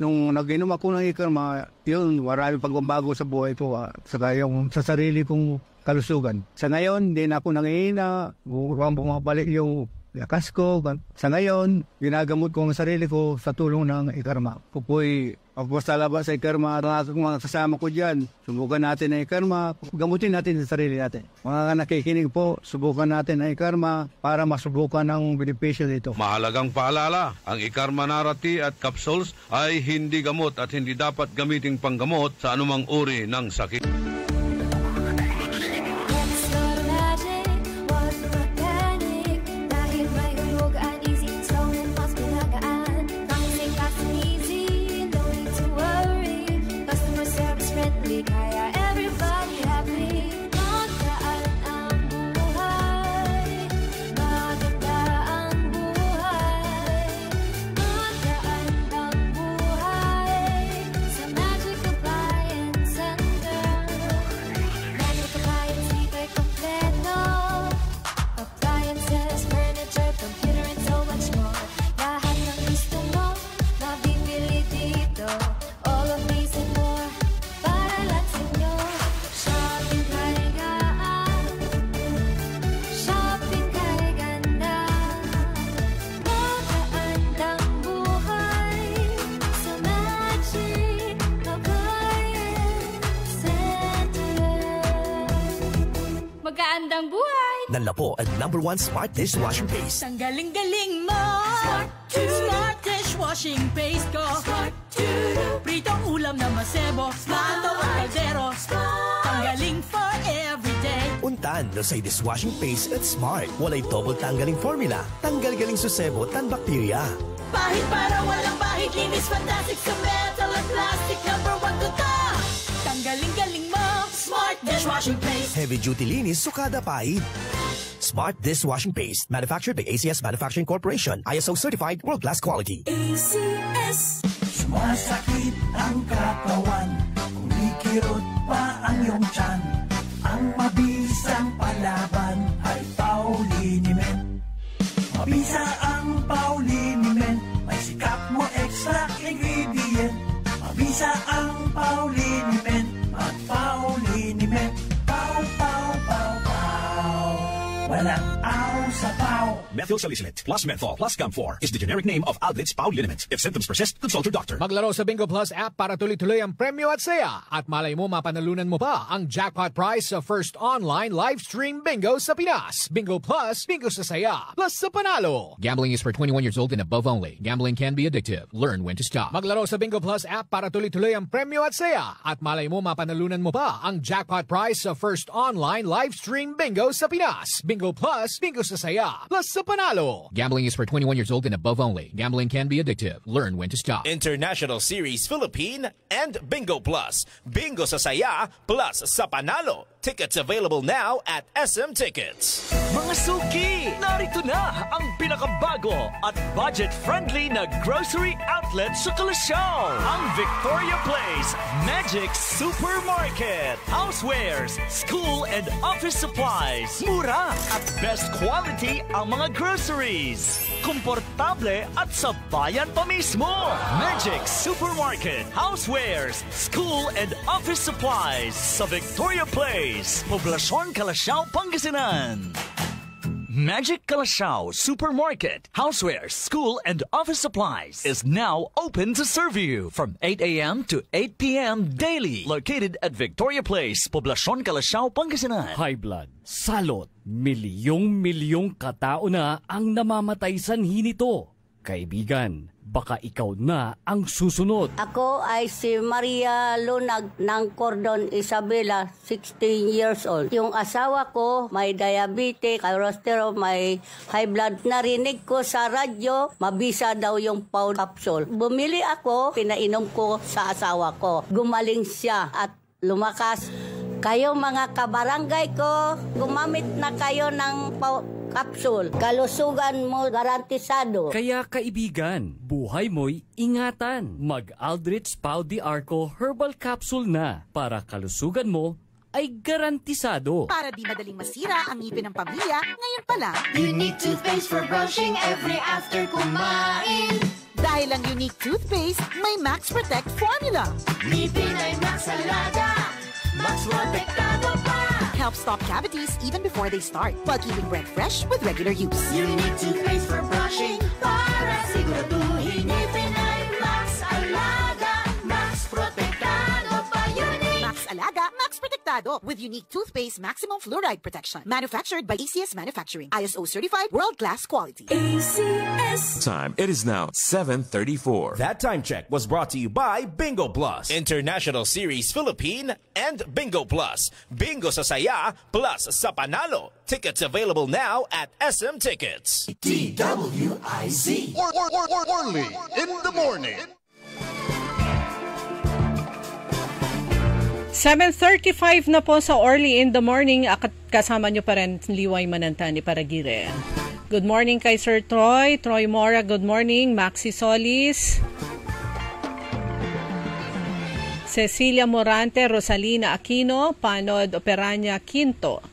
nung nag-inom ako ng Ikarma, yun, marami pagbabago sa buhay ko, saka yung sa sarili kong kalusugan. Sa ngayon, hindi na ako naghihina, bumabalik yung lakas ko. Sa ngayon, ginagamot ko ang sarili ko sa tulong ng Ikarma. Pupoy Pagpunta sa labas ay karma, mga kasama ko dyan. Subukan natin ay karma, gamutin natin sa sarili natin. Mga nakikinig po, subukan natin ay karma para masubukan ang benepisyo dito. Mahalagang paalala, ang ikarma narati at capsules ay hindi gamot at hindi dapat gamiting panggamot sa anumang uri ng sakit. Magandang buhay! Nanlapo ang #1 Smart Dishwashing Paste. Ang galing-galing mo! Smart Dishwashing Paste ko! Pritong ulam na masebo, plato at kaldero. Ang galing for everyday. Untan no say dishwashing paste at Smart. Walay double tanggaling formula. Tanggal galing susebo tan bakterya. Pahit para walang pahit, linis fantastic sa metal at plastic. #1 ko ta! Tanggaling-galing mo! Smart Dishwashing Paste. Heavy duty linis sukada pahit. Smart Dishwashing Paste. Manufactured by ACS Manufacturing Corporation. ISO certified world-class quality. ACS. Sumasakit ang katawan, kumikirot pa ang iyong tiyan. Ang mabisang palaban ay Pauliniment. Mabisa ang Pauliniment, may sikap mo extra ingredient. Mabisa ang Pauliniment, at Pauliniment. Pau, pau, pau, pau. Walang aw sa pau. Methyl salicylate plus menthol plus camphor is the generic name of Alvid's Pauliniment. If symptoms persist, consult your doctor. Maglaro sa Bingo Plus app para tuloy-tuloy ang premyo at saya. At malay mo mapanalunan mo pa ang jackpot prize sa first online live stream bingo sa Pinas. Bingo Plus, bingo sa saya, plus sa panalo. Gambling is for 21 years old and above only. Gambling can be addictive. Learn when to stop. Maglaro sa Bingo Plus app para tuloy-tuloy ang premyo at saya. At malay mo mapanalunan mo pa ang jackpot prize sa first online live stream bingo sa Pinas. Bingo Plus, bingo sa saya, plus sa panalo. Gambling is for 21 years old and above only. Gambling can be addictive. Learn when to stop. International Series Philippine and Bingo Plus. Bingo sa saya plus sa panalo. Tickets available now at SM Tickets. Mga suki, narito na ang pinakabago at budget-friendly na grocery outlet sa Kalasyaw. Ang Victoria Place Magic Supermarket. Housewares, school and office supplies. Mura at best quality ang mga groceries. Komportable at sa bayan pa mismo. Magic Supermarket. Housewares, school and office supplies sa Victoria Place. Poblasyon Kalasyaw, Pangasinan. Magic Kalasyaw Supermarket, Housewares, School and Office Supplies is now open to serve you from 8 a.m. to 8 p.m. daily. Located at Victoria Place, Poblasyon Kalasyaw, Pangasinan. High blood, salot, milyong-milyong katao na ang namamatay sanhi nito. Kaibigan, baka ikaw na ang susunod. Ako ay si Maria Lunag ng Cordon Isabela, 16 years old. Yung asawa ko may diabetes, cholesterol, may high blood. Narinig ko sa radyo, mabisa daw yung Pau capsule. Bumili ako, pinainom ko sa asawa ko. Gumaling siya at lumakas. Kayo mga kabarangay ko, gumamit na kayo ng Pau capsule. Kalusugan mo garantisado. Kaya kaibigan, buhay mo'y ingatan. Mag-Aldrich Pau de Arco Herbal Capsule na para kalusugan mo ay garantisado. Para di madaling masira ang ngipin ng pamilya, ngayon pa lang. Unique toothpaste for brushing every after kumain. Dahil ang Unique toothpaste, may Max Protect formula. Ngipin ay Max Alaga, Max Protektado pa. Helps stop cavities even before they start, while keeping breath fresh with regular use. Unique toothpaste for brushing para siguraduhin ngipin ay Max Alaga, Dorado with unique toothpaste maximum fluoride protection. Manufactured by ACS Manufacturing. ISO certified world-class quality. ACS. Time. It is now 7:34. That time check was brought to you by Bingo Plus, International Series Philippine, and Bingo Plus. Bingo sa saya, plus sa panalo. Tickets available now at SM Tickets. DWIZ. Orly in the morning. 7:35 na po sa Orly in the morning. Kasama nyo pa rin Liway Mananta ni Paragire. Good morning kay Sir Troy Mora, good morning. Maxi Solis, Cecilia Morante, Rosalina Aquino, Panod Operanya Quinto,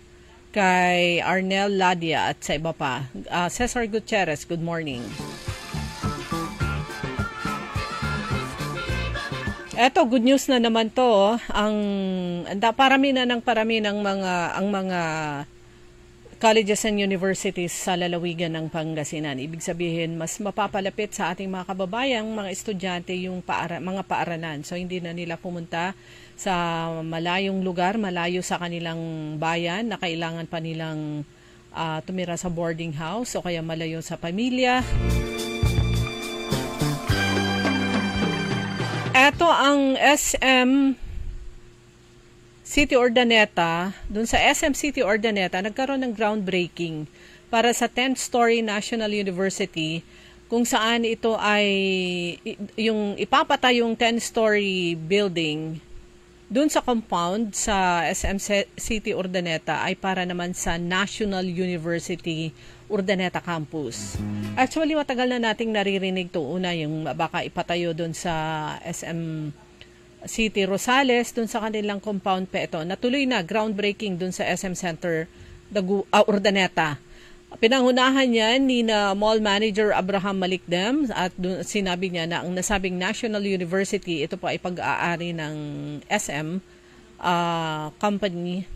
kay Arnel Ladia at sa iba pa. Cesar Gutierrez, good morning. Eto, good news na naman to. Parami ng mga colleges and universities sa lalawigan ng Pangasinan. Ibig sabihin, mas mapapalapit sa ating mga kababayang mga estudyante yung mga paaralan. So, hindi na nila pumunta sa malayong lugar, malayo sa kanilang bayan, na kailangan pa nilang tumira sa boarding house o kaya malayo sa pamilya. Ito ang SM City Urdaneta. Doon sa SM City Urdaneta, nagkaroon ng groundbreaking para sa 10th-story National University, kung saan ito ay yung ipapatay yung 10-story building doon sa compound sa SM City Urdaneta ay para naman sa National University Urdaneta Campus. Actually, matagal na nating naririnig to. Una, yung baka ipatayo doon sa SM City Rosales, doon sa kanilang compound pa ito. Natuloy na, groundbreaking doon sa SM Center Urdaneta. Pinangunahan niyan ni na Mall Manager Abraham Malikdem at sinabi niya na ang nasabing National University, ito po ay pag-aari ng SM company.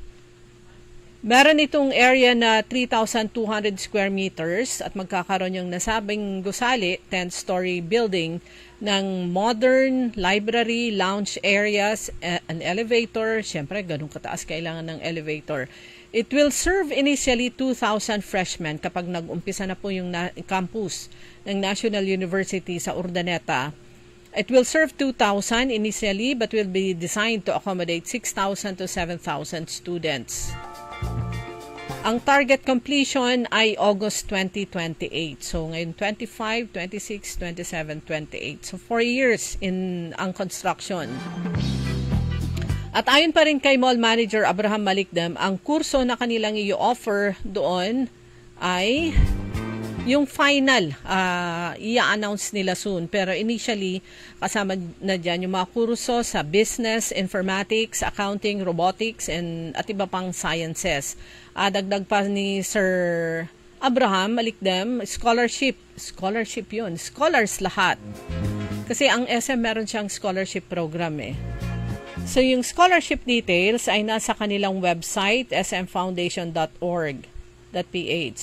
Meron itong area na 3,200 square meters at magkakaroon yung nasabing gusali, 10-story building ng modern library, lounge areas, an elevator. Siyempre, ganun kataas kailangan ng elevator. It will serve initially 2,000 freshmen kapag nag-umpisa na po yung campus ng National University sa Urdaneta. It will serve 2,000 initially but will be designed to accommodate 6,000 to 7,000 students. Ang target completion ay August 2028. So ngayon 25, 26, 27, 28. So 4 years in ang construction. At ayon pa rin kay Mall Manager Abraham Malikdem, ang kurso na kanilang i-offer doon ay yung final, i-announce nila soon. Pero initially, kasama na dyan yung mga kurso sa business, informatics, accounting, robotics, at iba pang sciences. Dagdag pa ni Sir Abraham Malikdem, scholarship yun, scholars lahat. Kasi ang SM meron siyang scholarship program eh. So yung scholarship details ay nasa kanilang website, smfoundation.org.ph.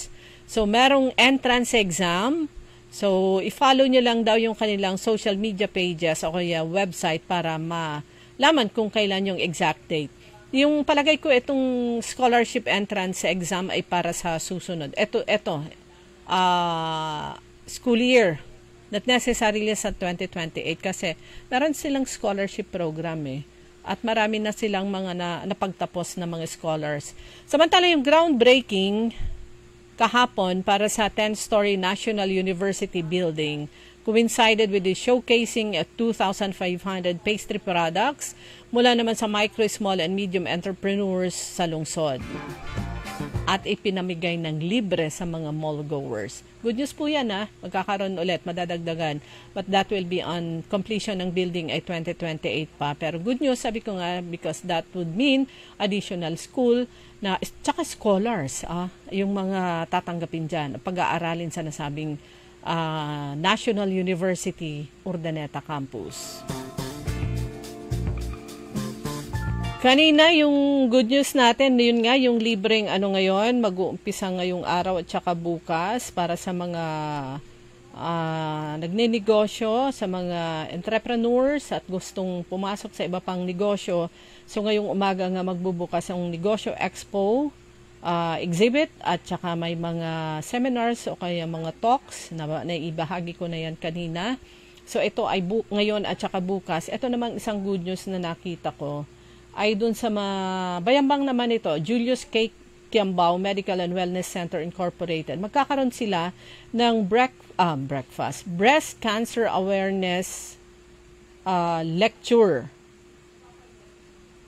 So, merong entrance exam. So, i-follow nyo lang daw yung kanilang social media pages o kaya website para malaman kung kailan yung exact date. Yung palagay ko, itong scholarship entrance exam ay para sa susunod. Ito, school year. Not necessarily sa 2028 kasi meron silang scholarship program eh. At marami na silang mga napagtapos na mga scholars. Samantala yung groundbreaking kahapon para sa 10-story National University building coincided with the showcasing at 2,500 pastry products mula naman sa micro, small, and medium entrepreneurs sa lungsod. At ipinamigay ng libre sa mga mall goers. Good news po yan magkakaroon ulit, madadagdagan. But that will be on completion ng building ay 2028 pa. Pero good news, sabi ko nga, because that would mean additional school na tsaka scholars, yung mga tatanggapin dyan, pag-aaralin sa nasabing National University Urdaneta Campus. Kanina, yung good news natin, yun nga, yung libreng ngayon, mag-uumpisa ngayong araw at saka bukas para sa mga nagninegosyo, sa mga entrepreneurs at gustong pumasok sa iba pang negosyo. So ngayong umaga nga magbubukas ang Negosyo Expo exhibit at saka may mga seminars o kaya mga talks na ibahagi ko na yan kanina. So ito ay ngayon at saka bukas. Ito namang isang good news na nakita ko ay dun sa Bayambang naman ito, Julius K. Kiambao Medical and Wellness Center Incorporated. Magkakaroon sila ng breast cancer awareness lecture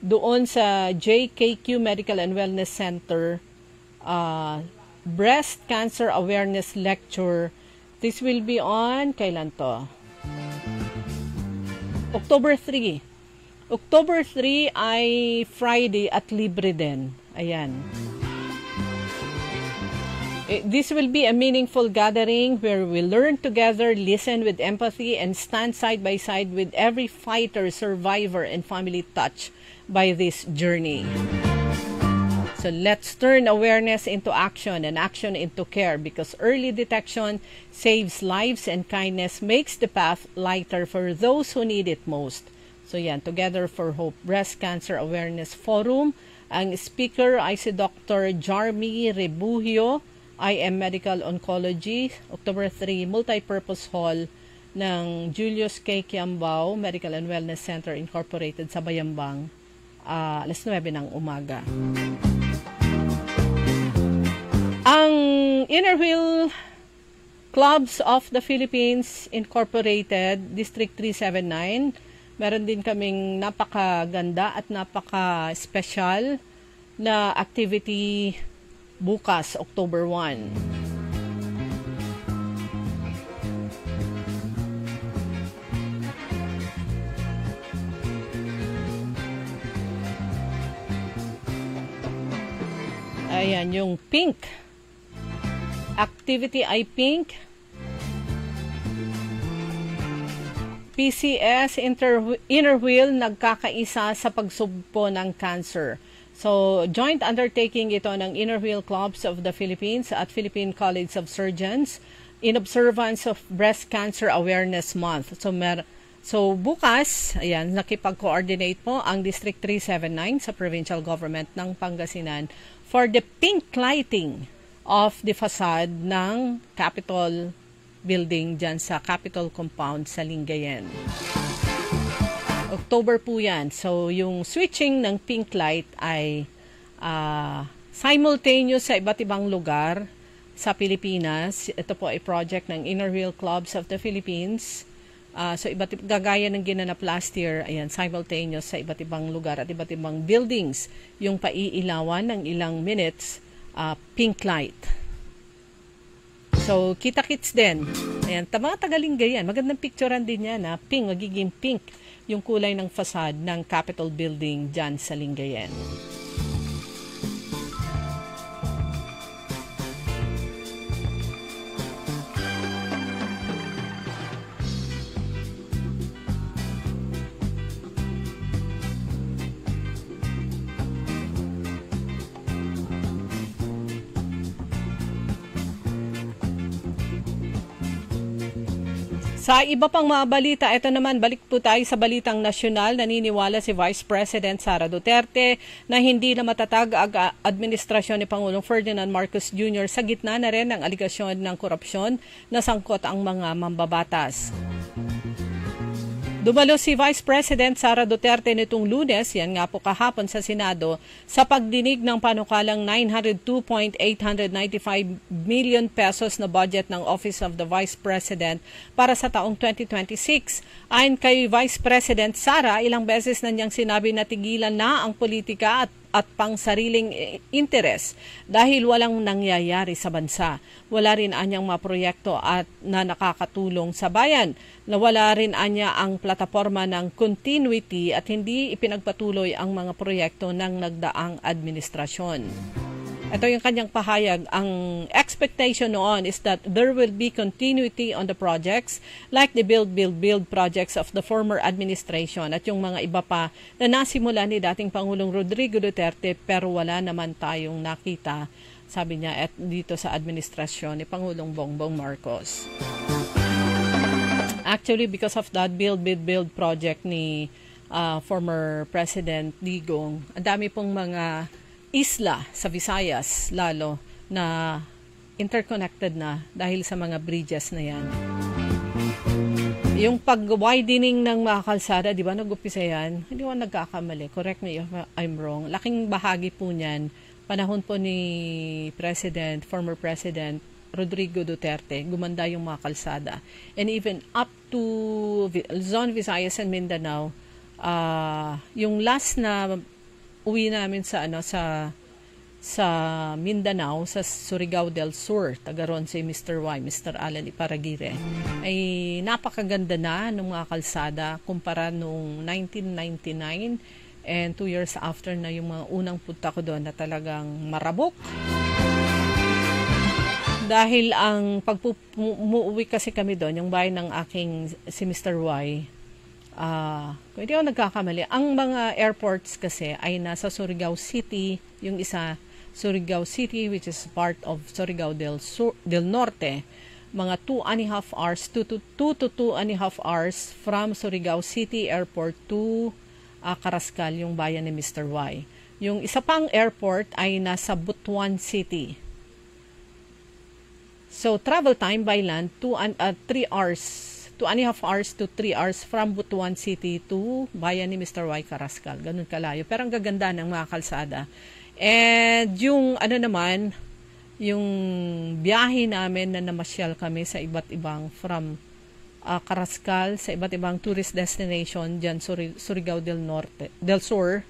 doon sa JKQ Medical and Wellness Center. Breast cancer awareness lecture. This will be on, kailan to? October 3. October 3 ay Friday at libre din. Ayan. This will be a meaningful gathering where we learn together, listen with empathy, and stand side by side with every fighter, survivor, and family touched by this journey. So let's turn awareness into action and action into care, because early detection saves lives and kindness makes the path lighter for those who need it most. So yan, Together for Hope Breast Cancer Awareness Forum. Ang speaker ay si Dr. Jarmy Rebujio, IM Medical Oncology, October 3, Multipurpose Hall ng Julius K. Kiambao Medical and Wellness Center Incorporated sa Bayambang, alas 9 ng umaga. Ang Inner Wheel Clubs of the Philippines Incorporated, District 379, meron din kaming napakaganda at napaka-special na activity bukas, October 1. Ayan, yung pink. Activity ay pink. PCS, Inner Wheel, nagkakaisa sa pagsugpo ng cancer. So, joint undertaking ito ng Inner Wheel Clubs of the Philippines at Philippine College of Surgeons in observance of Breast Cancer Awareness Month. So bukas, ayan, nakipag-coordinate po ang District 379 sa Provincial Government ng Pangasinan for the pink lighting of the facade ng Capitol Building dyan sa Capitol Compound sa Lingayen. October po yan. So, yung switching ng pink light ay simultaneous sa iba't ibang lugar sa Pilipinas. Ito po ay project ng Inner Wheel Clubs of the Philippines. So, gagaya ng ginanap last year, ayan, simultaneous sa iba't ibang lugar at iba't ibang buildings. Yung paiilawan ng ilang minutes, pink light. So, kita-kits din. Ayan, mga taga-Lingayen. Magandang picturean din yan, pink, magiging pink yung kulay ng facade ng Capitol Building dyan sa Lingayen. Sa iba pang mga balita, ito naman, balik po tayo sa balitang nasyonal. Naniniwala si Vice President Sara Duterte na hindi na matatag ang administrasyon ni Pangulong Ferdinand Marcos Jr. sa gitna na rin ng aligasyon ng korupsyon na sangkot ang mga mambabatas. Dumalo si Vice President Sara Duterte nitong Lunes, yan nga po kahapon sa Senado, sa pagdinig ng panukalang 902.895 million pesos na budget ng Office of the Vice President para sa taong 2026. Ayon kay Vice President Sara, ilang beses na niyang sinabi na tigilan na ang politika at pang-sariling interes dahil walang nangyayari sa bansa. Wala rin anyang mga proyekto at na nakakatulong sa bayan. Nawala rin anya ang plataforma ng continuity at hindi ipinagpatuloy ang mga proyekto ng nagdaang administrasyon. Ito yung kanyang pahayag. Ang expectation noon is that there will be continuity on the projects like the build projects of the former administration at yung mga iba pa na nasimula ni dating Pangulong Rodrigo Duterte pero wala naman tayong nakita, sabi niya, at dito sa administrasyon ni Pangulong Bongbong Marcos. actually, because of that build project ni former President Digong, ang dami pong mga isla sa Visayas lalo na interconnected na dahil sa mga bridges na yan. Yung pag-widening ng mga kalsada, di ba, nag-upisa yan? Hindi ko nagkakamali. Correct me if I'm wrong. Laking bahagi po niyan, panahon po ni former President Rodrigo Duterte, gumanda yung mga kalsada. And even up to Luzon, Visayas, and Mindanao, yung last na uwi namin sa Mindanao, sa Surigao del Sur, taga ron si Mr. Alan Iparagire, ay napakaganda na ng mga kalsada kumpara nung 1999, and 2 years after na yung mga unang punta ko doon na talagang marabok. Dahil ang umuwi kasi kami doon, yung bahay ng si Mr. Y, kung hindi ako nagkakamali, ang mga airports kasi ay nasa Surigao City, yung isa Surigao City, which is part of Surigao del Norte, mga 2.5 hours, 2 to 2.5 hours from Surigao City Airport to Carrascal, yung bayan ni Mr. Y. Yung isa pang airport ay nasa Butuan City. So, travel time by land, 3 hours, 2.5 hours to 3 hours from Butuan City to bayan ni Mr. Y, Carrascal. Ganun kalayo. Pero ang gaganda ng mga kalsada. And yung yung biyahe namin na namasyal kami sa iba't ibang from Carrascal, sa iba't ibang tourist destination dyan, Surigao del Sur,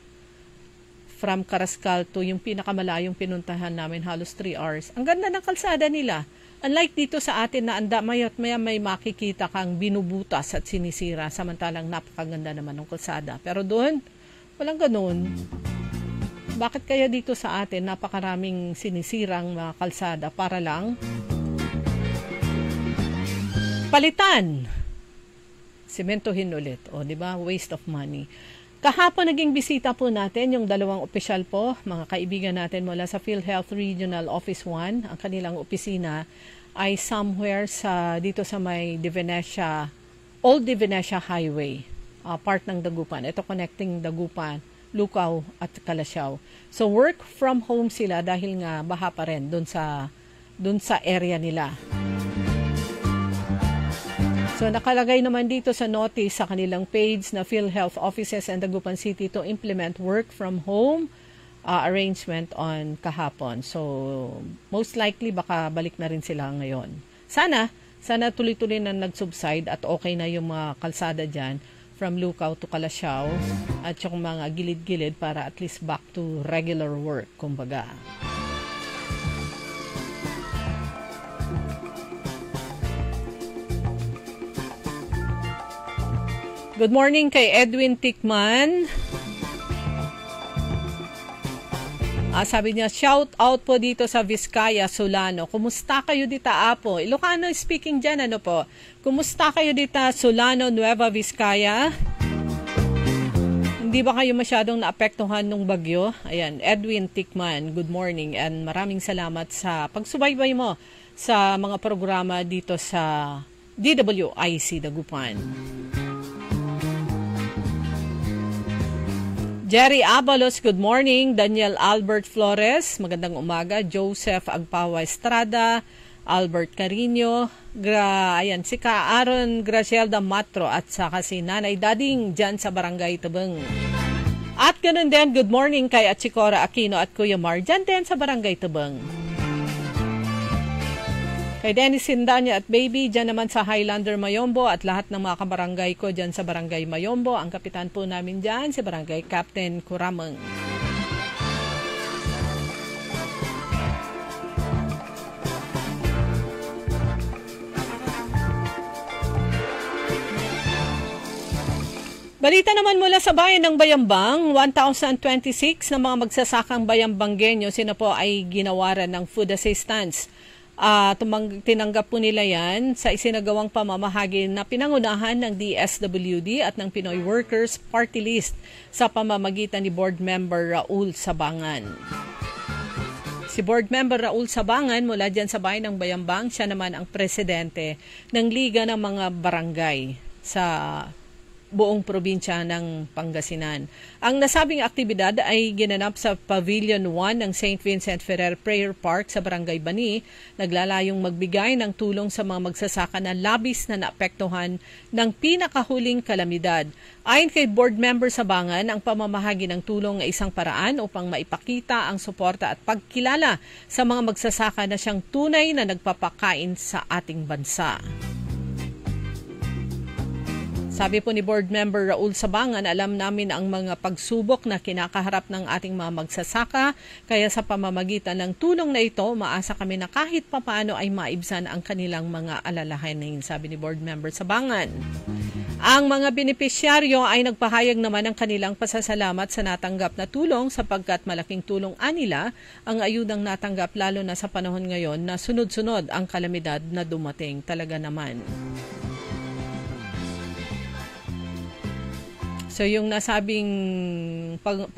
from Carrascal to yung pinakamalayong pinuntahan namin, halos 3 hours. Ang ganda ng kalsada nila. Unlike dito sa atin na maya't maya may makikita kang binubutas at sinisira, samantalang napakaganda naman ng kalsada. Pero doon, walang ganun. Bakit kaya dito sa atin napakaraming sinisirang mga kalsada para lang palitan? Sementohin ulit. O, di ba? Waste of money. Kahapon naging bisita po natin yung 2 opisyal po, mga kaibigan natin mula sa PhilHealth Regional Office 1. Ang kanilang opisina ay somewhere dito sa may Old Divinesia Highway, part ng Dagupan. Ito connecting Dagupan, Lucao at Calasiao. So work from home sila dahil nga baha pa rin dun sa area nila. So nakalagay naman dito sa notice sa kanilang page na PhilHealth offices and Dagupan City to implement work from home arrangement on kahapon. So most likely baka balik na rin sila ngayon. Sana tuloy-tuloy na nag-subside at okay na yung mga kalsada dyan from Lucao to Calasiao at yung mga gilid-gilid para at least back to regular work, kumbaga. Good morning kay Edwin Tikman. Sabi niya, shout out po dito sa Vizcaya, Solano. Kumusta kayo dito, Apo? Ilocano speaking dyan, ano po? Kumusta kayo dito, Solano, Nueva Vizcaya? Hindi ba kayo masyadong naapektuhan ng bagyo? Ayan, Edwin Tikman, good morning and maraming salamat sa pagsubaybay mo sa mga programa dito sa DWIC Dagupan. Jerry Abalos, good morning. Daniel Albert Flores, magandang umaga. Joseph Agpawa Estrada, Albert Carino, si Aaron Gracielda Matro at saka si Nanay Dading dyan sa Barangay Tabang. At ganun din, good morning kay Achikora Aquino at Kuya Mar dyan din sa Barangay Tabang. Kay Dennis Sindanya at Baby, dyan naman sa Highlander Mayombo at lahat ng mga kabarangay ko dyan sa Barangay Mayombo. Ang kapitan po namin dyan si Barangay Captain Kuramang. Balita naman mula sa bayan ng Bayambang, 1,026 na mga magsasakang Bayambanggenyo sina po ay ginawaran ng food assistance. Tinanggap po nila yan sa isinagawang pamamahagi na pinangunahan ng DSWD at ng Pinoy Workers Party List sa pamamagitan ni Board Member Raul Sabangan. Si Board Member Raul Sabangan mula dyan sa bayan ng Bayambang, siya naman ang presidente ng Liga ng mga Barangay sa buong probinsya ng Pangasinan. Ang nasabing aktibidad ay ginanap sa Pavilion 1 ng St. Vincent Ferrer Prayer Park sa Barangay Bani, naglalayong magbigay ng tulong sa mga magsasaka na labis na naapektuhan ng pinakahuling kalamidad. Ayon kay Board Member Sabangan, ang pamamahagi ng tulong ay isang paraan upang maipakita ang suporta at pagkilala sa mga magsasaka na siyang tunay na nagpapakain sa ating bansa. Sabi po ni Board Member Raul Sabangan, alam namin ang mga pagsubok na kinakaharap ng ating mga magsasaka, kaya sa pamamagitan ng tulong na ito, maasa kami na kahit papaano ay maibsan ang kanilang mga alalahanin, sabi ni Board Member Sabangan. Ang mga benepisyaryo ay nagpahayag naman ng kanilang pasasalamat sa natanggap na tulong sapagkat malaking tulong anila ang ayudang natanggap lalo na sa panahon ngayon na sunod-sunod ang kalamidad na dumating talaga naman. So yung nasabing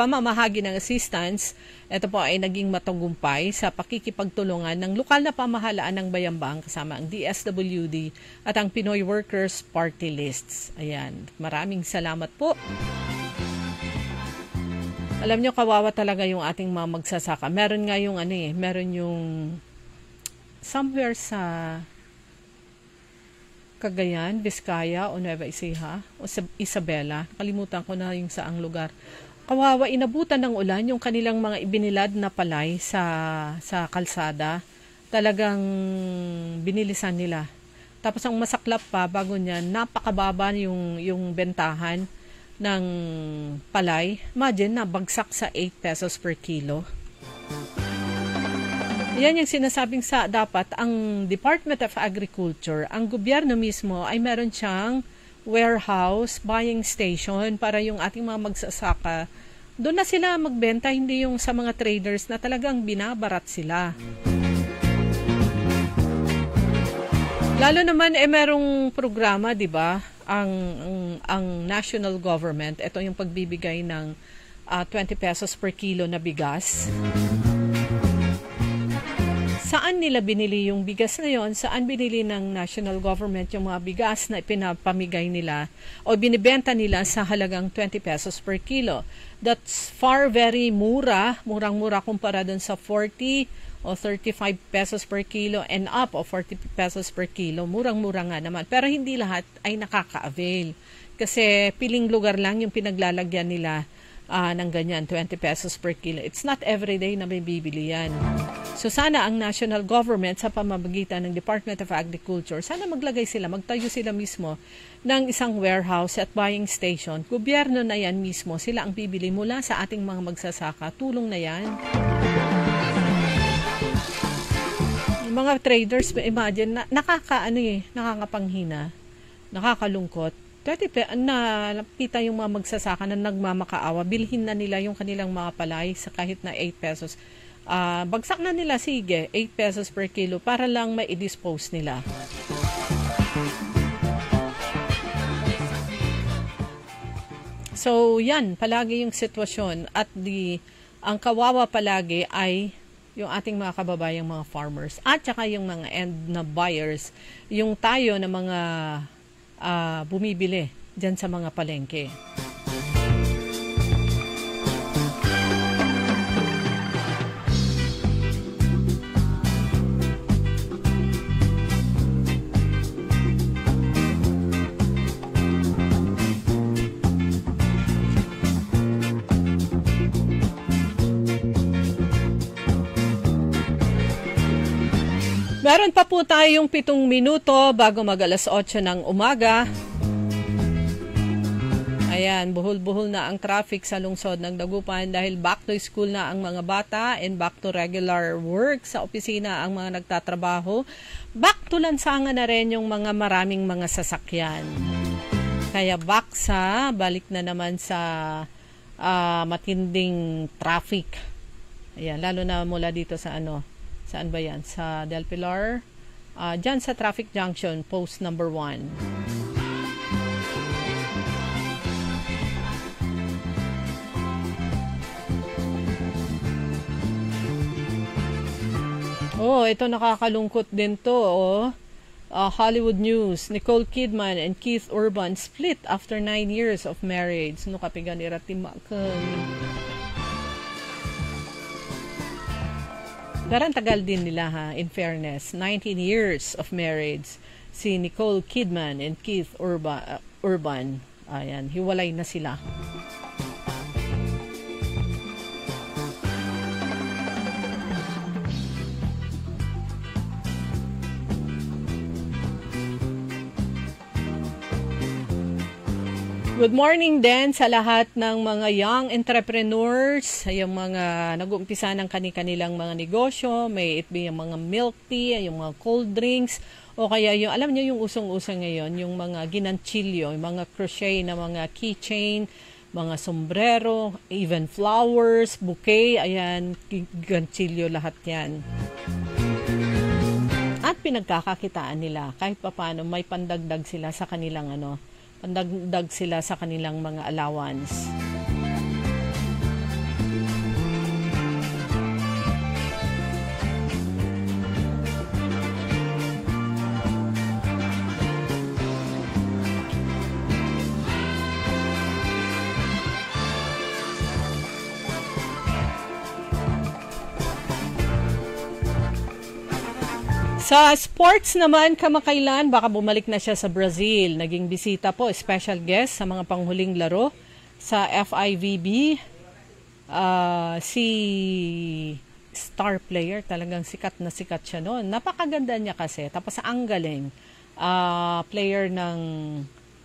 pamamahagi ng assistance, ito po ay naging matagumpay sa pakikipagtulungan ng lokal na pamahalaan ng Bayambang kasama ang DSWD at ang Pinoy Workers Party Lists. Ayan, maraming salamat po. Alam nyo, kawawa talaga yung ating mga magsasaka. Meron nga yung meron yung somewhere sa Cagayan, Vizcaya o Nueva Ecija o Isabela. Kalimutan ko na yung saang lugar. Kawawa, inabutan ng ulan yung kanilang mga ibinilad na palay sa kalsada. Talagang binilisan nila. Tapos ang masaklap pa, bago niyan, napakababa yung bentahan ng palay. Imagine, nabagsak sa 8 pesos per kilo. Yan yung sinasabing dapat ang Department of Agriculture, ang gobyerno mismo ay meron siyang warehouse, buying station para yung ating mga magsasaka. Doon na sila magbenta, hindi yung sa mga traders na talagang binabarat sila. Lalo naman merong programa, 'di ba? Ang national government, ito yung pagbibigay ng 20 pesos per kilo na bigas. Saan nila binili yung bigas na yon? Saan binili ng national government yung mga bigas na pinapamigay nila o binibenta nila sa halagang 20 pesos per kilo? That's far very mura, murang-mura kumpara dun sa 40 o 35 pesos per kilo and up o 40 pesos per kilo. Murang-mura nga naman. Pero hindi lahat ay nakaka-avail. Kasi piling lugar lang yung pinaglalagyan nila ng ganyan, 20 pesos per kilo. It's not everyday na may bibili yan. So sana ang national government sa pamamagitan ng Department of Agriculture, sana magtayo sila mismo ng isang warehouse at buying station. Gobyerno na yan mismo, sila ang bibili mula sa ating mga magsasaka. Tulong na yan. Yung mga traders, imagine, nakakapanghina, nakakalungkot. Nakita yung mga magsasaka na nagmamakaawa, bilhin na nila yung kanilang mga palay sa kahit na 8 pesos. Bagsak na nila, sige, 8 pesos per kilo para lang ma-dispose nila. So, yan, palagi yung sitwasyon at ang kawawa palagi ay yung ating mga kababayang mga farmers at saka yung mga end na buyers, yung tayo na mga bumibili dyan sa mga palengke. Meron pa po tayong 7 minuto bago mag-alas 8 ng umaga. Ayan, buhol-buhol na ang traffic sa lungsod ng Dagupan dahil back to school na ang mga bata and back to regular work sa opisina ang mga nagtatrabaho. Back to lansangan na rin yung mga maraming mga sasakyan. Kaya balik na naman sa matinding traffic. Ayan, lalo na mula dito sa saan ba yan? Sa Del Pilar. Dyan sa traffic junction, post number 1. Oh, ito nakakalungkot din to, oh. Hollywood news, Nicole Kidman and Keith Urban split after 9 years of marriage. No kapigan iratimakan. Darang tagal din nila ha, in fairness. 19 years of marriage. Si Nicole Kidman and Keith Urban. Ayan, hiwalay na sila. Good morning din sa lahat ng mga young entrepreneurs, yung mga nag-uumpisa ng kanilang mga negosyo, may it be yung mga milk tea, yung mga cold drinks, o kaya yung, alam niyo yung usong-usong ngayon, yung mga ginanchilyo, yung mga crochet na mga keychain, mga sombrero, even flowers, bouquet, ayan, ginanchilyo lahat yan. At pinagkakakitaan nila, kahit papaano may pandagdag sila sa kanilang pandagdag sila sa kanilang mga allowance. Sa sports naman, kamakailan, baka bumalik na siya sa Brazil. Naging bisita po, special guest sa mga panghuling laro sa FIVB. Si star player, talagang sikat na sikat siya noon. Napakaganda niya kasi. Tapos ang galing, player ng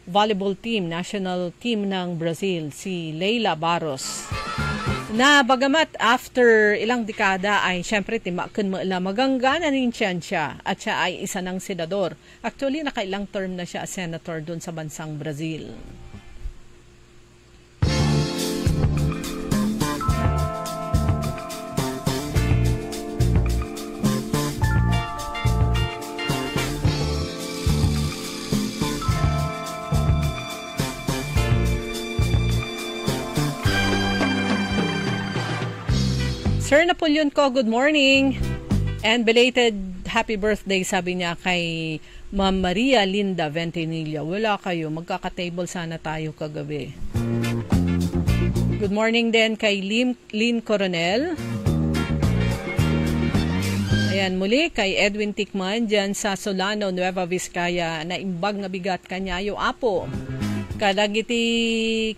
volleyball team, national team ng Brazil, si Leila Barros. Na bagamat after ilang dekada ay syempre timakan mo la maganggana rin siya at siya ay isa ng senador. Actually nakailang term na siya as senator doon sa bansang Brazil. Sir Napoleon ko, good morning. And belated happy birthday, sabi niya kay Ma'am Maria Linda Ventinilla. Wala kayo, magkaka-table sana tayo kagabi. Good morning din kay Lynn Coronel. Ayan, muli kay Edwin Tikman dyan sa Solano, Nueva Vizcaya, na imbag nga bigat kanyayo apo. Kadagiti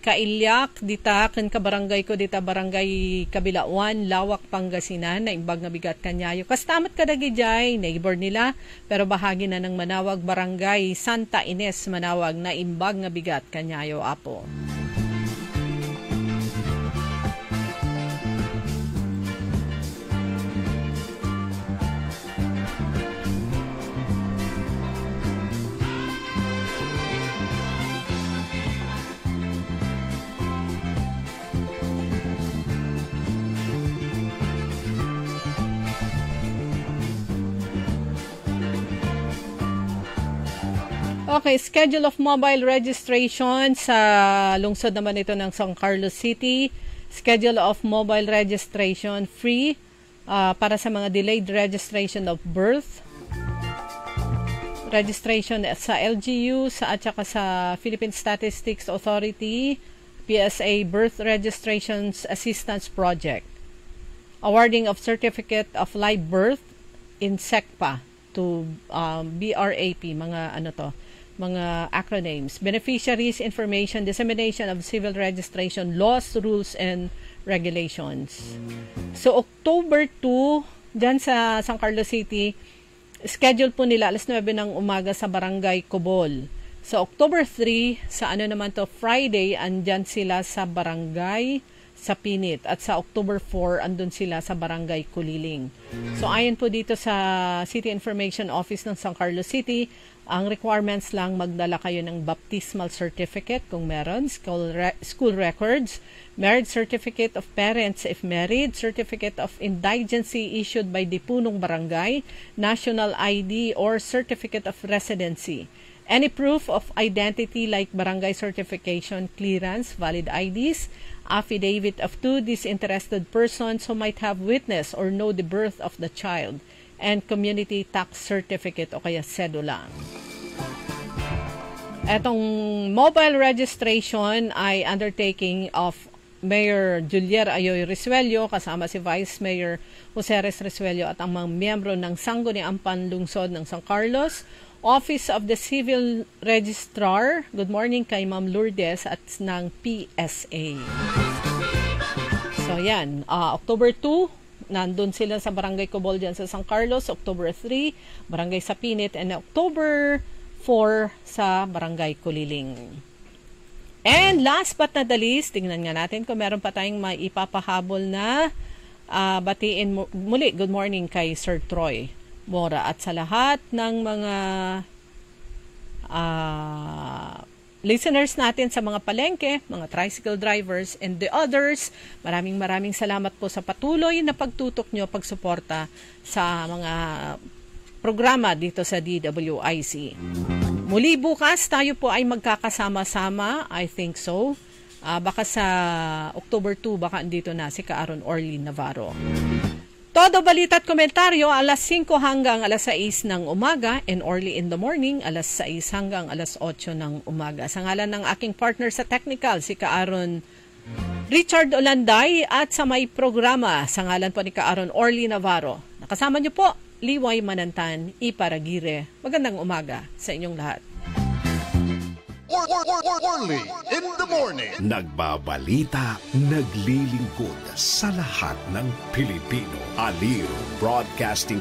kailyak dita ken kabarangay ko dita barangay Kabilauan, Lawak, Pangasinan na imbag nga bigat kanyayo. Kastamat kadagi jay neighbor nila pero bahagi na ng Manawag barangay Santa Ines Manawag na imbag nga bigat kanyayo apo. Okay, schedule of mobile registration sa lungsod naman ito ng San Carlos City. Schedule of mobile registration free para sa mga delayed registration of birth. Registration sa LGU at saka sa Philippine Statistics Authority, PSA Birth Registrations Assistance Project. Awarding of Certificate of Live Birth in SECPA to BRAP, mga acronyms. Beneficiaries information, dissemination of civil registration laws, rules, and regulations. So, October 2, dyan sa San Carlos City, schedule po nila alas 9 ng umaga sa Barangay Cobol. So, October 3, sa Friday, andyan sila sa Barangay sa Pinit. At sa October 4, andun sila sa Barangay Kuliling. So, ayon po dito sa City Information Office ng San Carlos City, ang requirements lang magdala kayo ng baptismal certificate kung meron, school records, marriage certificate of parents if married, certificate of indigency issued by the punong barangay, national ID or certificate of residency. Any proof of identity like barangay certification, clearance, valid IDs, affidavit of two disinterested persons who might have witnessed or know the birth of the child, and Community Tax Certificate o kaya cedula. Etong mobile registration ay undertaking of Mayor Julier Ayoy Risuello kasama si Vice Mayor Jose Risuello at ang mga miyembro ng Sangguniang Panlungsod ng San Carlos, Office of the Civil Registrar. Good morning kay Ma'am Lourdes at ng PSA. So yan, October 2, nandun sila sa Barangay Cobol dyan sa San Carlos. October 3, Barangay Sapinit. And October 4 sa Barangay Kuliling. And last but not the least, tingnan nga natin kung meron pa tayong maipapahabol na batiin muli. Good morning kay Sir Troy Mora at sa lahat ng mga listeners natin sa mga palengke, mga tricycle drivers and the others. Maraming salamat po sa patuloy na pagtutok nyo, pagsuporta sa mga programa dito sa DWIC. Muli bukas tayo po ay magkakasama-sama, I think so. Baka sa October 2, baka andito na si Kaaron Orly Navarro. Todo balita at komentaryo, alas 5 hanggang alas 6 ng umaga and early in the morning, alas 6 hanggang alas 8 ng umaga. Sa ngalan ng aking partner sa technical, si Kaaron Richard Olanday at sa may programa, sa ngalan po ni Kaaron Orly Navarro. Nakasama niyo po, Liway Manantan, Iparagire. Magandang umaga sa inyong lahat. Orly in the morning. Nagbabalita, naglilingkod sa lahat ng Pilipino. Aliw Broadcasting